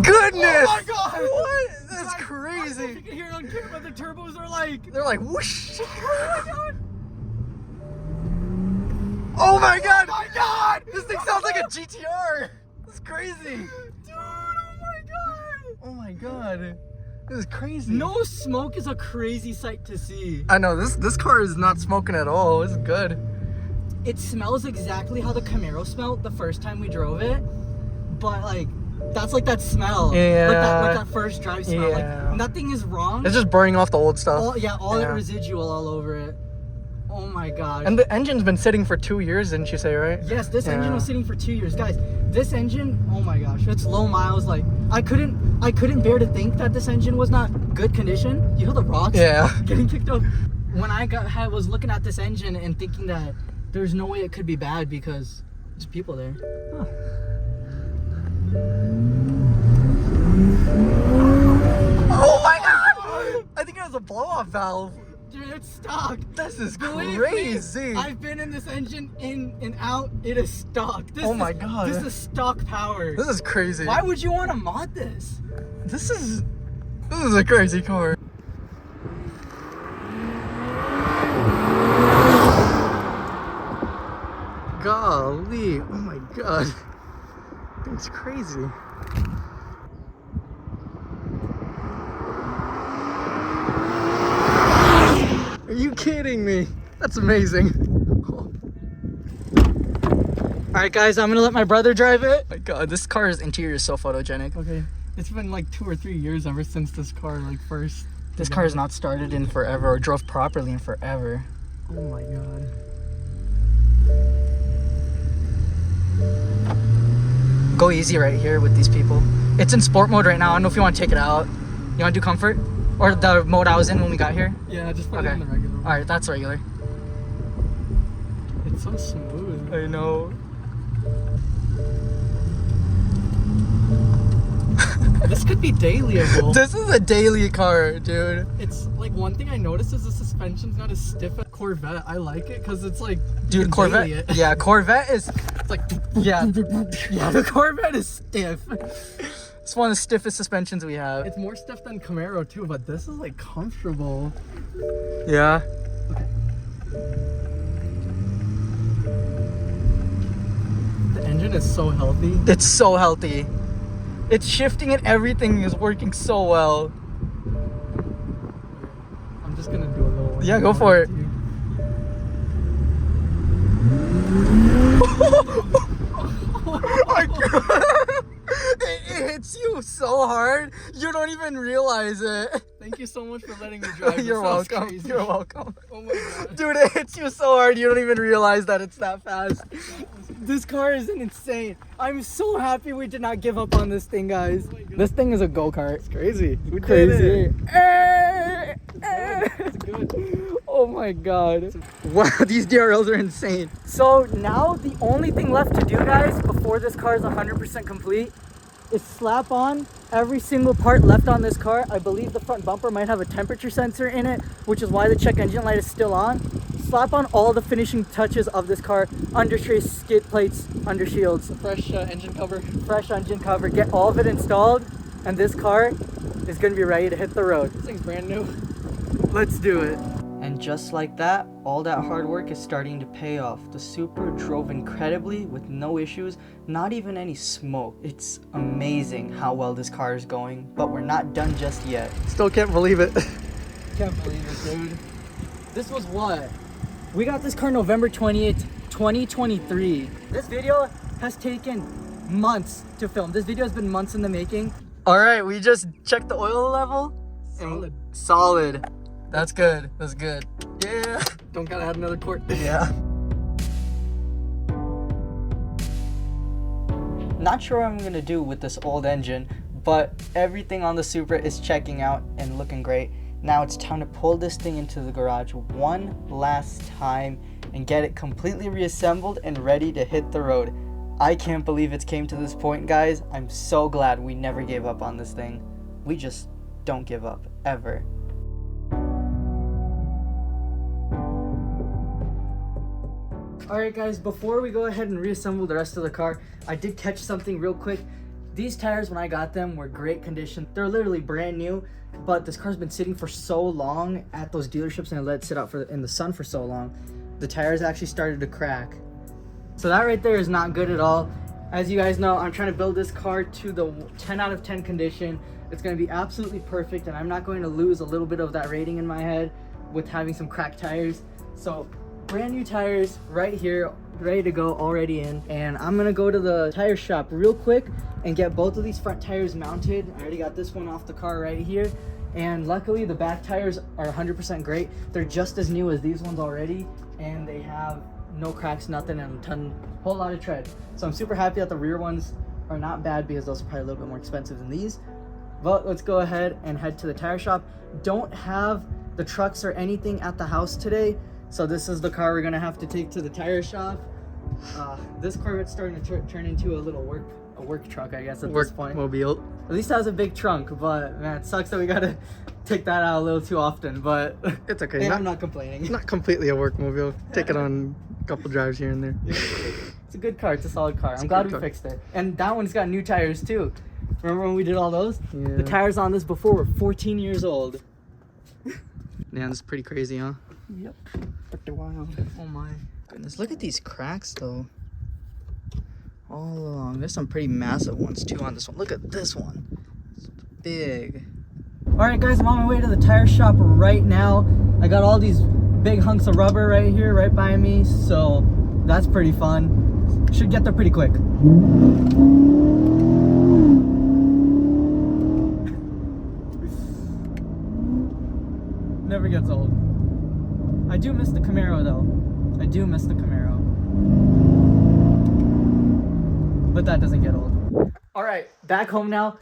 Goodness! Oh my god! What? That's I don't know if crazy. you can hear it on camera, the turbos are like... They're like whoosh. Oh my god! Oh my god! Oh my god! This thing sounds like a GTR. That's crazy. Dude, oh my god! Oh my god. This is crazy. No smoke is a crazy sight to see. I know this car is not smoking at all. This is good. It smells exactly how the Camaro smelled the first time we drove it, but like that's like that smell. Yeah. Like that first drive smell. Yeah. Like nothing is wrong. It's just burning off the old stuff. all that Yeah. residual all over it. Oh my gosh. And the engine's been sitting for 2 years, didn't you say, right? Yes, this engine Yeah. was sitting for 2 years. Guys, this engine, oh my gosh, it's low miles. Like I couldn't bear to think that this engine was not good condition. You hear the rocks Yeah. getting kicked up. When I was looking at this engine and thinking that there's no way it could be bad because there's people there. Oh my god! I think it was a blow-off valve. Dude, it's stuck. This is Believe crazy. me, I've been in this engine in and out. It is stuck. Oh my God. This is stock power. This is crazy. Why would you want to mod this? This is a crazy car. Golly, oh my god. It's crazy. Are you kidding me? That's amazing. All right, guys, I'm gonna let my brother drive it. Oh my god, this car's interior is so photogenic. Okay, it's been like 2 or 3 years ever since this car first. This car has not started in forever or drove properly in forever. Oh my god. Go easy right here with these people. It's in sport mode right now. I don't know if you want to take it out. You want to do comfort? Or the mode I was in when we got here? Yeah, just put it Okay. in the regular one. Alright, that's regular. It's so smooth. I know. This could be dailyable. This is a daily car, dude. It's like one thing I noticed is the suspension's not as stiff as Corvette. I like it because it's like you Dude, can Corvette. daily it. Yeah, Corvette is. It's like Yeah. yeah, the Corvette is stiff. It's one of the stiffest suspensions we have. It's more stiff than Camaro too, but this is like comfortable. Yeah. The engine is so healthy. It's so healthy. It's shifting and everything is working so well. I'm just gonna do a little one. Yeah, go for it. Oh my god! It hits you so hard, you don't even realize it. Thank you so much for letting me drive. This You're sounds welcome. crazy. You're welcome. Oh my god. Dude, it hits you so hard, you don't even realize that it's that fast. This car is insane. I'm so happy we did not give up on this thing, guys. This thing is a go-kart. It's Crazy. We crazy. It's good. Oh my god. Wow, these DRLs are insane. So now the only thing left to do, guys, before this car is 100% complete is slap on every single part left on this car. I believe the front bumper might have a temperature sensor in it, which is why the check engine light is still on. Slap on all the finishing touches of this car: under trace, skid plates, under shields, Fresh engine cover. fresh engine cover. Get all of it installed, and this car is gonna be ready to hit the road. This thing's brand new. Let's do it. And just like that, all that hard work is starting to pay off. The Supra drove incredibly with no issues, not even any smoke. It's amazing how well this car is going, but we're not done just yet. Still can't believe it. Can't believe it, dude. This was what? We got this car November 20th, 2023. This video has taken months to film. This video has been months in the making. All right, we just checked the oil level. Solid. That's good. That's good. Yeah. Don't gotta add another quart. Yeah. Not sure what I'm gonna do with this old engine, but everything on the Supra is checking out and looking great. Now it's time to pull this thing into the garage one last time and get it completely reassembled and ready to hit the road. I can't believe it's came to this point, guys. I'm so glad we never gave up on this thing. We just don't give up, ever. Alright guys, before we go ahead and reassemble the rest of the car, I did catch something real quick. These tires, when I got them, were great condition. They're literally brand new, but this car's been sitting for so long at those dealerships and I let it sit out in the sun for so long. The tires actually started to crack. So that right there is not good at all. As you guys know, I'm trying to build this car to the 10 out of 10 condition. It's going to be absolutely perfect, and I'm not going to lose a little bit of that rating in my head with having some cracked tires. So brand new tires right here, ready to go, already in. And I'm gonna go to the tire shop real quick and get both of these front tires mounted. I already got this one off the car right here, and luckily the back tires are 100% great. They're just as new as these ones already, and they have no cracks, nothing, and a whole lot of tread. So I'm super happy that the rear ones are not bad, because those are probably a little bit more expensive than these. But let's go ahead and head to the tire shop. Don't have the trucks or anything at the house today, so this is the car we're gonna have to take to the tire shop. This Corvette's starting to turn into a little work truck, I guess, at this point. Mobile. At least it has a big trunk, but man, it sucks that we gotta take that out a little too often, but It's okay. I'm not complaining. Not completely a work mobile. Take it on a couple drives here and there. It's a good car, it's a solid car. I'm glad we fixed it. And that one's got new tires too. Remember when we did all those? Yeah. The tires on this before were 14 years old. Man, this is pretty crazy, huh? Yep. Pretty wild. Oh my goodness. Look at these cracks though. All along. There's some pretty massive ones too on this one. Look at this one. It's big. Alright guys, I'm on my way to the tire shop right now. I got all these big hunks of rubber right here, right by me, so that's pretty fun. Should get there pretty quick. Never gets old. I do miss the Camaro though. I do miss the Camaro. But that doesn't get old. Alright, back home now.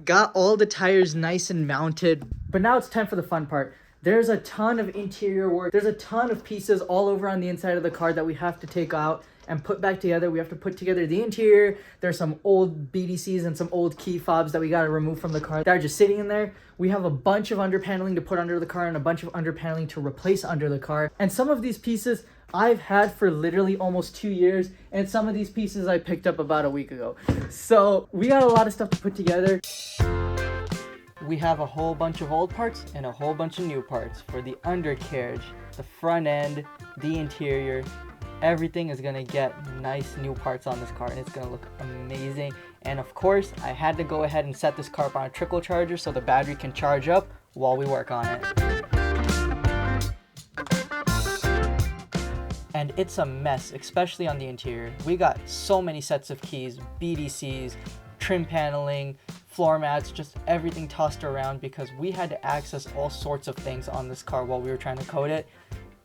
Got all the tires nice and mounted. But now it's time for the fun part. There's a ton of interior work. There's a ton of pieces all over on the inside of the car that we have to take out and put back together. We have to put together the interior. There's some old BDCs and some old key fobs that we got to remove from the car that are just sitting in there. We have a bunch of underpaneling to put under the car and a bunch of underpaneling to replace under the car. And some of these pieces I've had for literally almost 2 years, and some of these pieces I picked up about a week ago. So we got a lot of stuff to put together. We have a whole bunch of old parts and a whole bunch of new parts for the undercarriage, the front end, the interior. Everything is gonna get nice new parts on this car, and it's gonna look amazing. And of course, I had to go ahead and set this car up on a trickle charger so the battery can charge up while we work on it. And it's a mess, especially on the interior. We got so many sets of keys, BDCs, trim paneling, floor mats, just everything tossed around because we had to access all sorts of things on this car while we were trying to code it.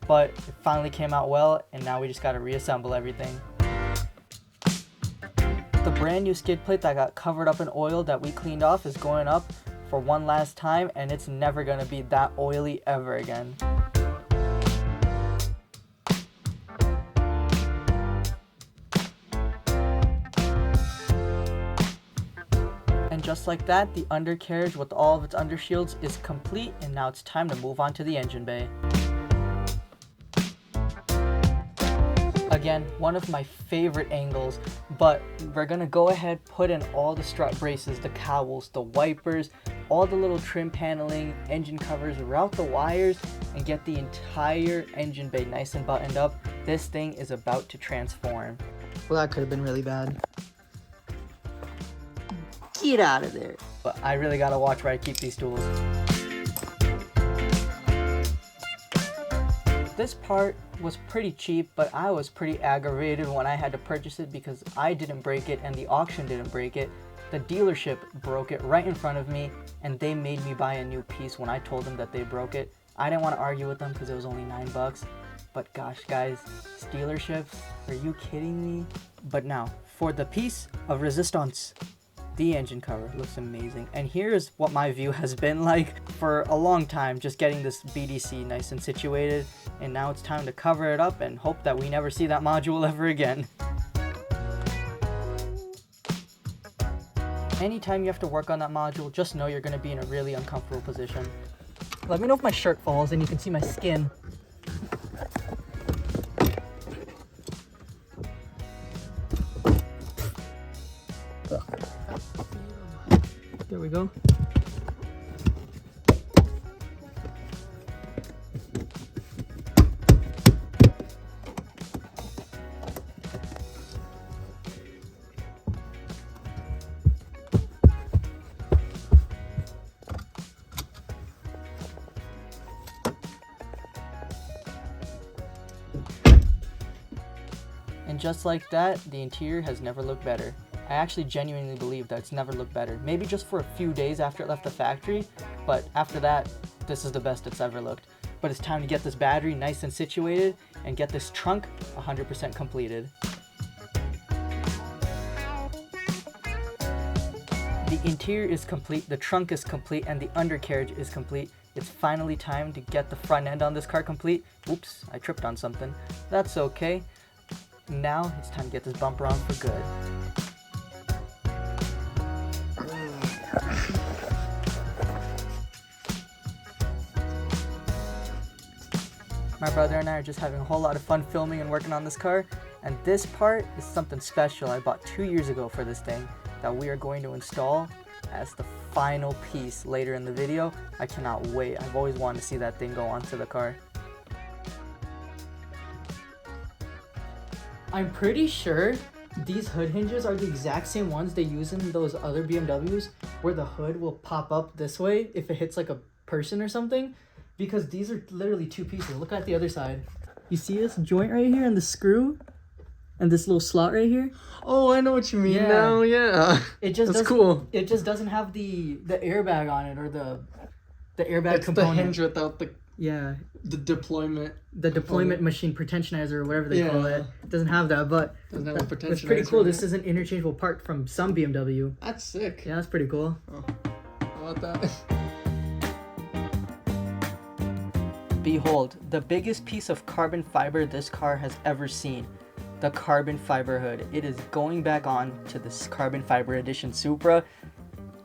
But it finally came out well, and now we just got to reassemble everything. The brand new skid plate that got covered up in oil that we cleaned off is going up for one last time, and it's never going to be that oily ever again. just like that, the undercarriage with all of its undershields is complete, and now it's time to move on to the engine bay. Again, one of my favorite angles, but we're gonna go ahead, put in all the strut braces, the cowls, the wipers, all the little trim paneling, engine covers, route the wires, and get the entire engine bay nice and buttoned up. This thing is about to transform. Well, that could have been really bad. Get out of there. But I really gotta watch where I keep these tools. This part was pretty cheap, but I was pretty aggravated when I had to purchase it because I didn't break it and the auction didn't break it. The dealership broke it right in front of me, and they made me buy a new piece when I told them that they broke it. I didn't want to argue with them because it was only $9. But gosh, guys, dealerships, are you kidding me? But now, for the piece of resistance. The engine cover looks amazing, and here's what my view has been like for a long time, just getting this BDC nice and situated, and now it's time to cover it up and hope that we never see that module ever again. Anytime you have to work on that module, just know you're going to be in a really uncomfortable position. Let me know if my shirt falls and you can see my skin. There we go. And just like that, the interior has never looked better. I actually genuinely believe that it's never looked better. Maybe just for a few days after it left the factory, but after that, this is the best it's ever looked. But it's time to get this battery nice and situated and get this trunk 100% completed. The interior is complete, the trunk is complete, and the undercarriage is complete. It's finally time to get the front end on this car complete. Oops, I tripped on something. That's okay. Now it's time to get this bumper on for good. My brother and I are just having a whole lot of fun filming and working on this car, and this part is something special I bought 2 years ago for this thing that we are going to install as the final piece later in the video. I cannot wait. I've always wanted to see that thing go onto the car. I'm pretty sure these hood hinges are the exact same ones they use in those other BMWs where the hood will pop up this way if it hits like a person or something, because these are literally two pieces. Look at the other side. You see this joint right here and the screw and this little slot right here? Oh, I know what you mean now. Yeah. That's cool. It just doesn't have the airbag on it, or the airbag It's component. the hinge without the deployment. The deployment machine potentionizer, or whatever they call it. It doesn't have that, but Doesn't have a it's pretty cool. potentionizer. This is an interchangeable part from some BMW. That's sick. Yeah, that's pretty cool. Oh, how about that? Behold, the biggest piece of carbon fiber this car has ever seen. The carbon fiber hood. It is going back on to this carbon fiber edition Supra,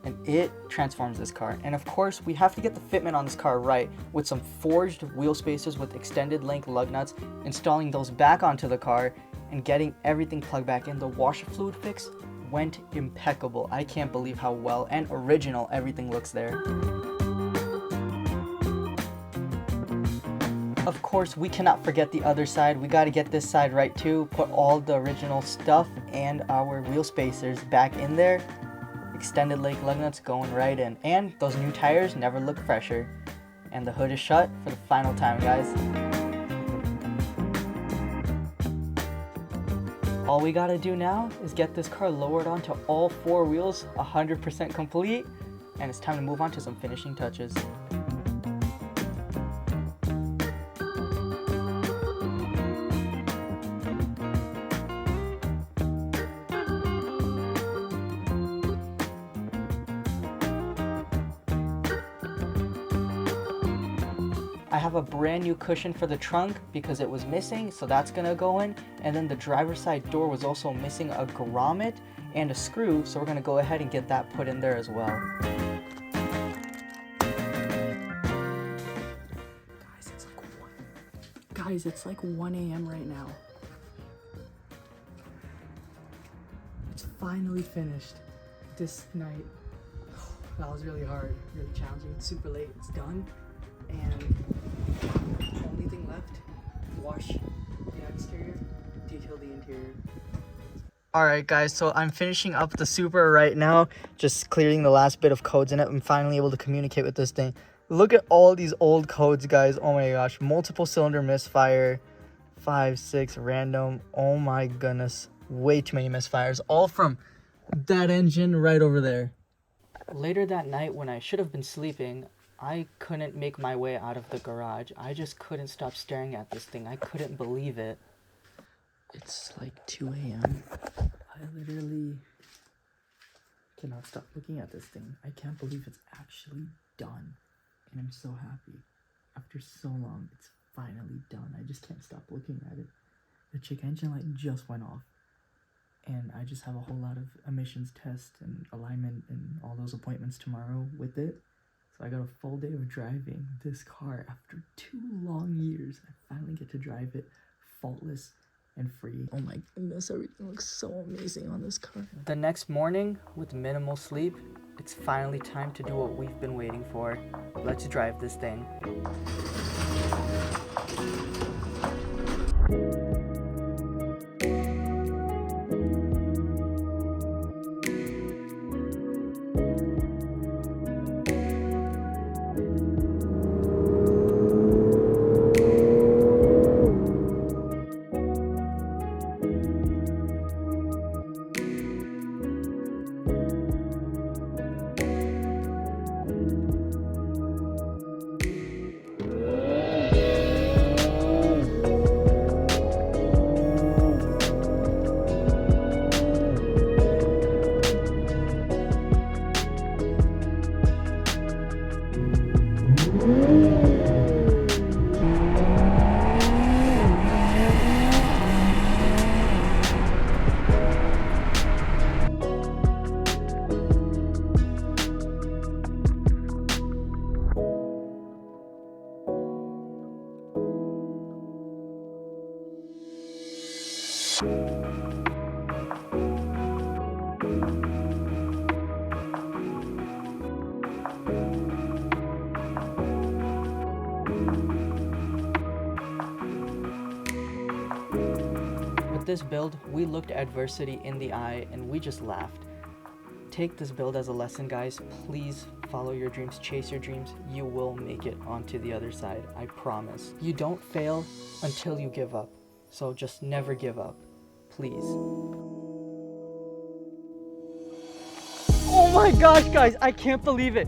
and it transforms this car. And of course, we have to get the fitment on this car right with some forged wheel spacers with extended length lug nuts, installing those back onto the car, and getting everything plugged back in. The washer fluid fix went impeccable. I can't believe how well and original everything looks there. Of course, we cannot forget the other side. We got to get this side right too. Put all the original stuff and our wheel spacers back in there. Extended length lug nuts going right in. And those new tires never look fresher. And the hood is shut for the final time, guys. All we gotta do now is get this car lowered onto all four wheels, 100% complete, and it's time to move on to some finishing touches. I have a brand new cushion for the trunk because it was missing, so that's gonna go in. And then the driver's side door was also missing a grommet and a screw, so we're gonna go ahead and get that put in there as well. Guys, it's like 1 a.m. right now. It's finally finished this night. That was really hard, really challenging. It's super late, it's done. And only thing left, wash the exterior, detail the interior. Alright guys, so I'm finishing up the Supra right now, just clearing the last bit of codes in it. I'm finally able to communicate with this thing. Look at all these old codes, guys. Oh my gosh, multiple cylinder misfire, 5, 6, random. Oh my goodness, way too many misfires, all from that engine right over there. Later that night, when I should have been sleeping, I couldn't make my way out of the garage. I just couldn't stop staring at this thing. I couldn't believe it. It's like 2 a.m. I literally cannot stop looking at this thing. I can't believe it's actually done. And I'm so happy. After so long, it's finally done. I just can't stop looking at it. The check engine light just went off. And I just have a whole lot of emissions test and alignment and all those appointments tomorrow with it. So I got a full day of driving this car after 2 long years. I finally get to drive it faultless and free. Oh my goodness, everything looks so amazing on this car. The next morning, with minimal sleep, it's finally time to do what we've been waiting for. Let's drive this thing. With this build, we looked adversity in the eye and we just laughed. Take this build as a lesson, guys. Please follow your dreams, chase your dreams. You will make it onto the other side, I promise. You don't fail until you give up. So just never give up, please. Oh my gosh, guys, I can't believe it.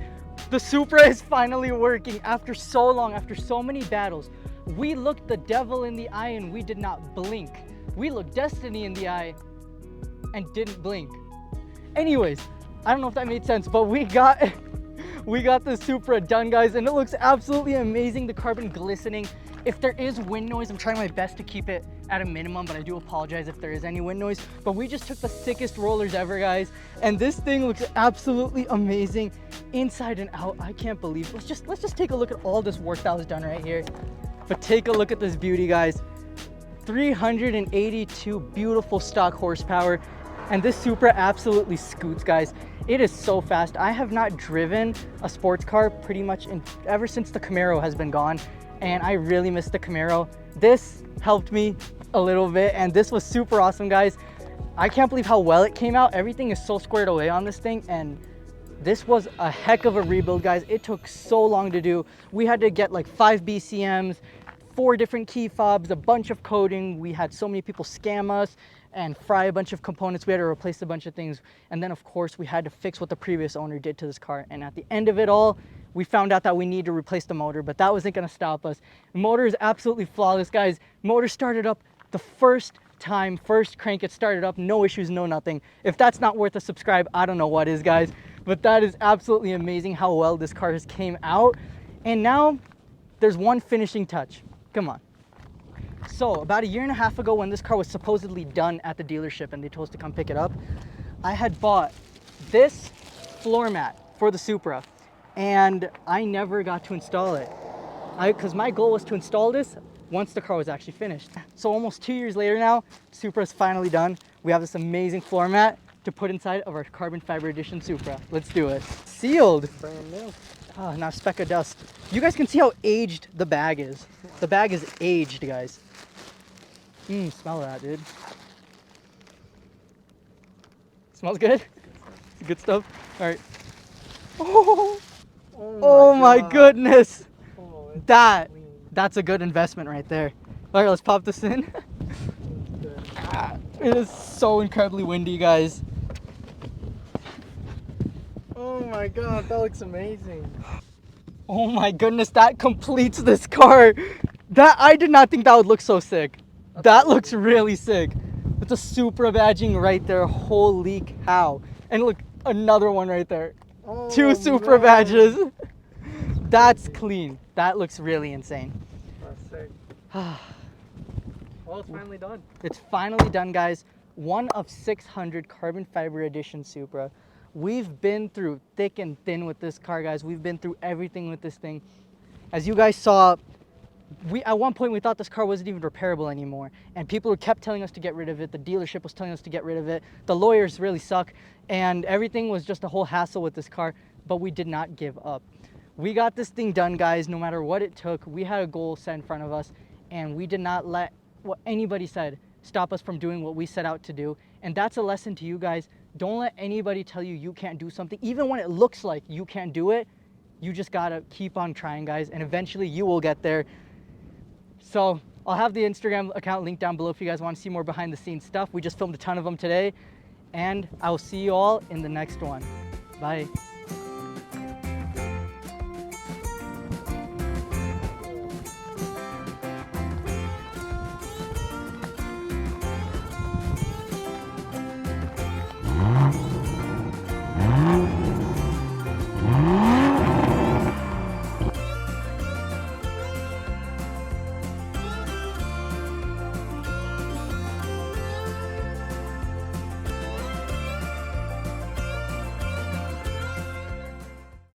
The Supra is finally working after so long, after so many battles. We looked the devil in the eye and we did not blink. We looked destiny in the eye and didn't blink. Anyways, I don't know if that made sense, but we got the Supra done, guys, and it looks absolutely amazing. The carbon glistening. If there is wind noise, I'm trying my best to keep it at a minimum, but I do apologize if there is any wind noise. But we just took the sickest rollers ever, guys, and this thing looks absolutely amazing inside and out. I can't believe it. Let's just take a look at all this work that was done right here. But take a look at this beauty, guys. 382 beautiful stock horsepower, and this Supra absolutely scoots, guys. It is so fast. I have not driven a sports car pretty much ever since the Camaro has been gone, and I really miss the Camaro. This helped me a little bit, and this was super awesome, guys. I can't believe how well it came out. Everything is so squared away on this thing, and this was a heck of a rebuild, guys. It took so long to do. We had to get like 5 BCMs, 4 different key fobs, a bunch of coding. We had so many people scam us and fry a bunch of components. We had to replace a bunch of things. And then of course we had to fix what the previous owner did to this car. And at the end of it all, we found out that we need to replace the motor, but that wasn't gonna stop us. The motor is absolutely flawless, guys. Motor started up the first time, first crank it started up, no issues, no nothing. If that's not worth a subscribe, I don't know what is, guys. But that is absolutely amazing how well this car has came out. And now there's one finishing touch. Come on. So about 1.5 years ago, when this car was supposedly done at the dealership and they told us to come pick it up, I had bought this floor mat for the Supra and I never got to install it. Because my goal was to install this once the car was actually finished. So almost 2 years later now, Supra is finally done. We have this amazing floor mat to put inside of our carbon fiber edition Supra. Let's do it. Sealed. Brand new. Oh, not a speck of dust. You guys can see how aged the bag is. The bag is aged, guys. Smell that, dude. Smells good? Good stuff? All right. Oh my goodness. Oh, That's a good investment right there. All right, let's pop this in. It is so incredibly windy, guys. oh my god, that looks amazing. Oh my goodness, that completes this car. I did not think that would look so sick. That looks really sick. It's a Supra badging right there. Holy cow. And look, another one right there. Oh, 2 Supra man. badges. That's clean. That looks really insane. That's sick. Well, it's finally done. It's finally done, guys. One of 600 carbon fiber edition Supra. We've been through thick and thin with this car, guys. We've been through everything with this thing. As you guys saw, at one point we thought this car wasn't even repairable anymore, and people kept telling us to get rid of it. The dealership was telling us to get rid of it. The lawyers really suck, and everything was just a whole hassle with this car, but we did not give up. We got this thing done, guys, no matter what it took. We had a goal set in front of us, and we did not let what anybody said stop us from doing what we set out to do. And that's a lesson to you guys. Don't let anybody tell you you can't do something. Even when it looks like you can't do it, you just gotta keep on trying, guys, and eventually you will get there. So I'll have the Instagram account linked down below if you guys want to see more behind the scenes stuff. We just filmed a ton of them today, and I will see you all in the next one. Bye.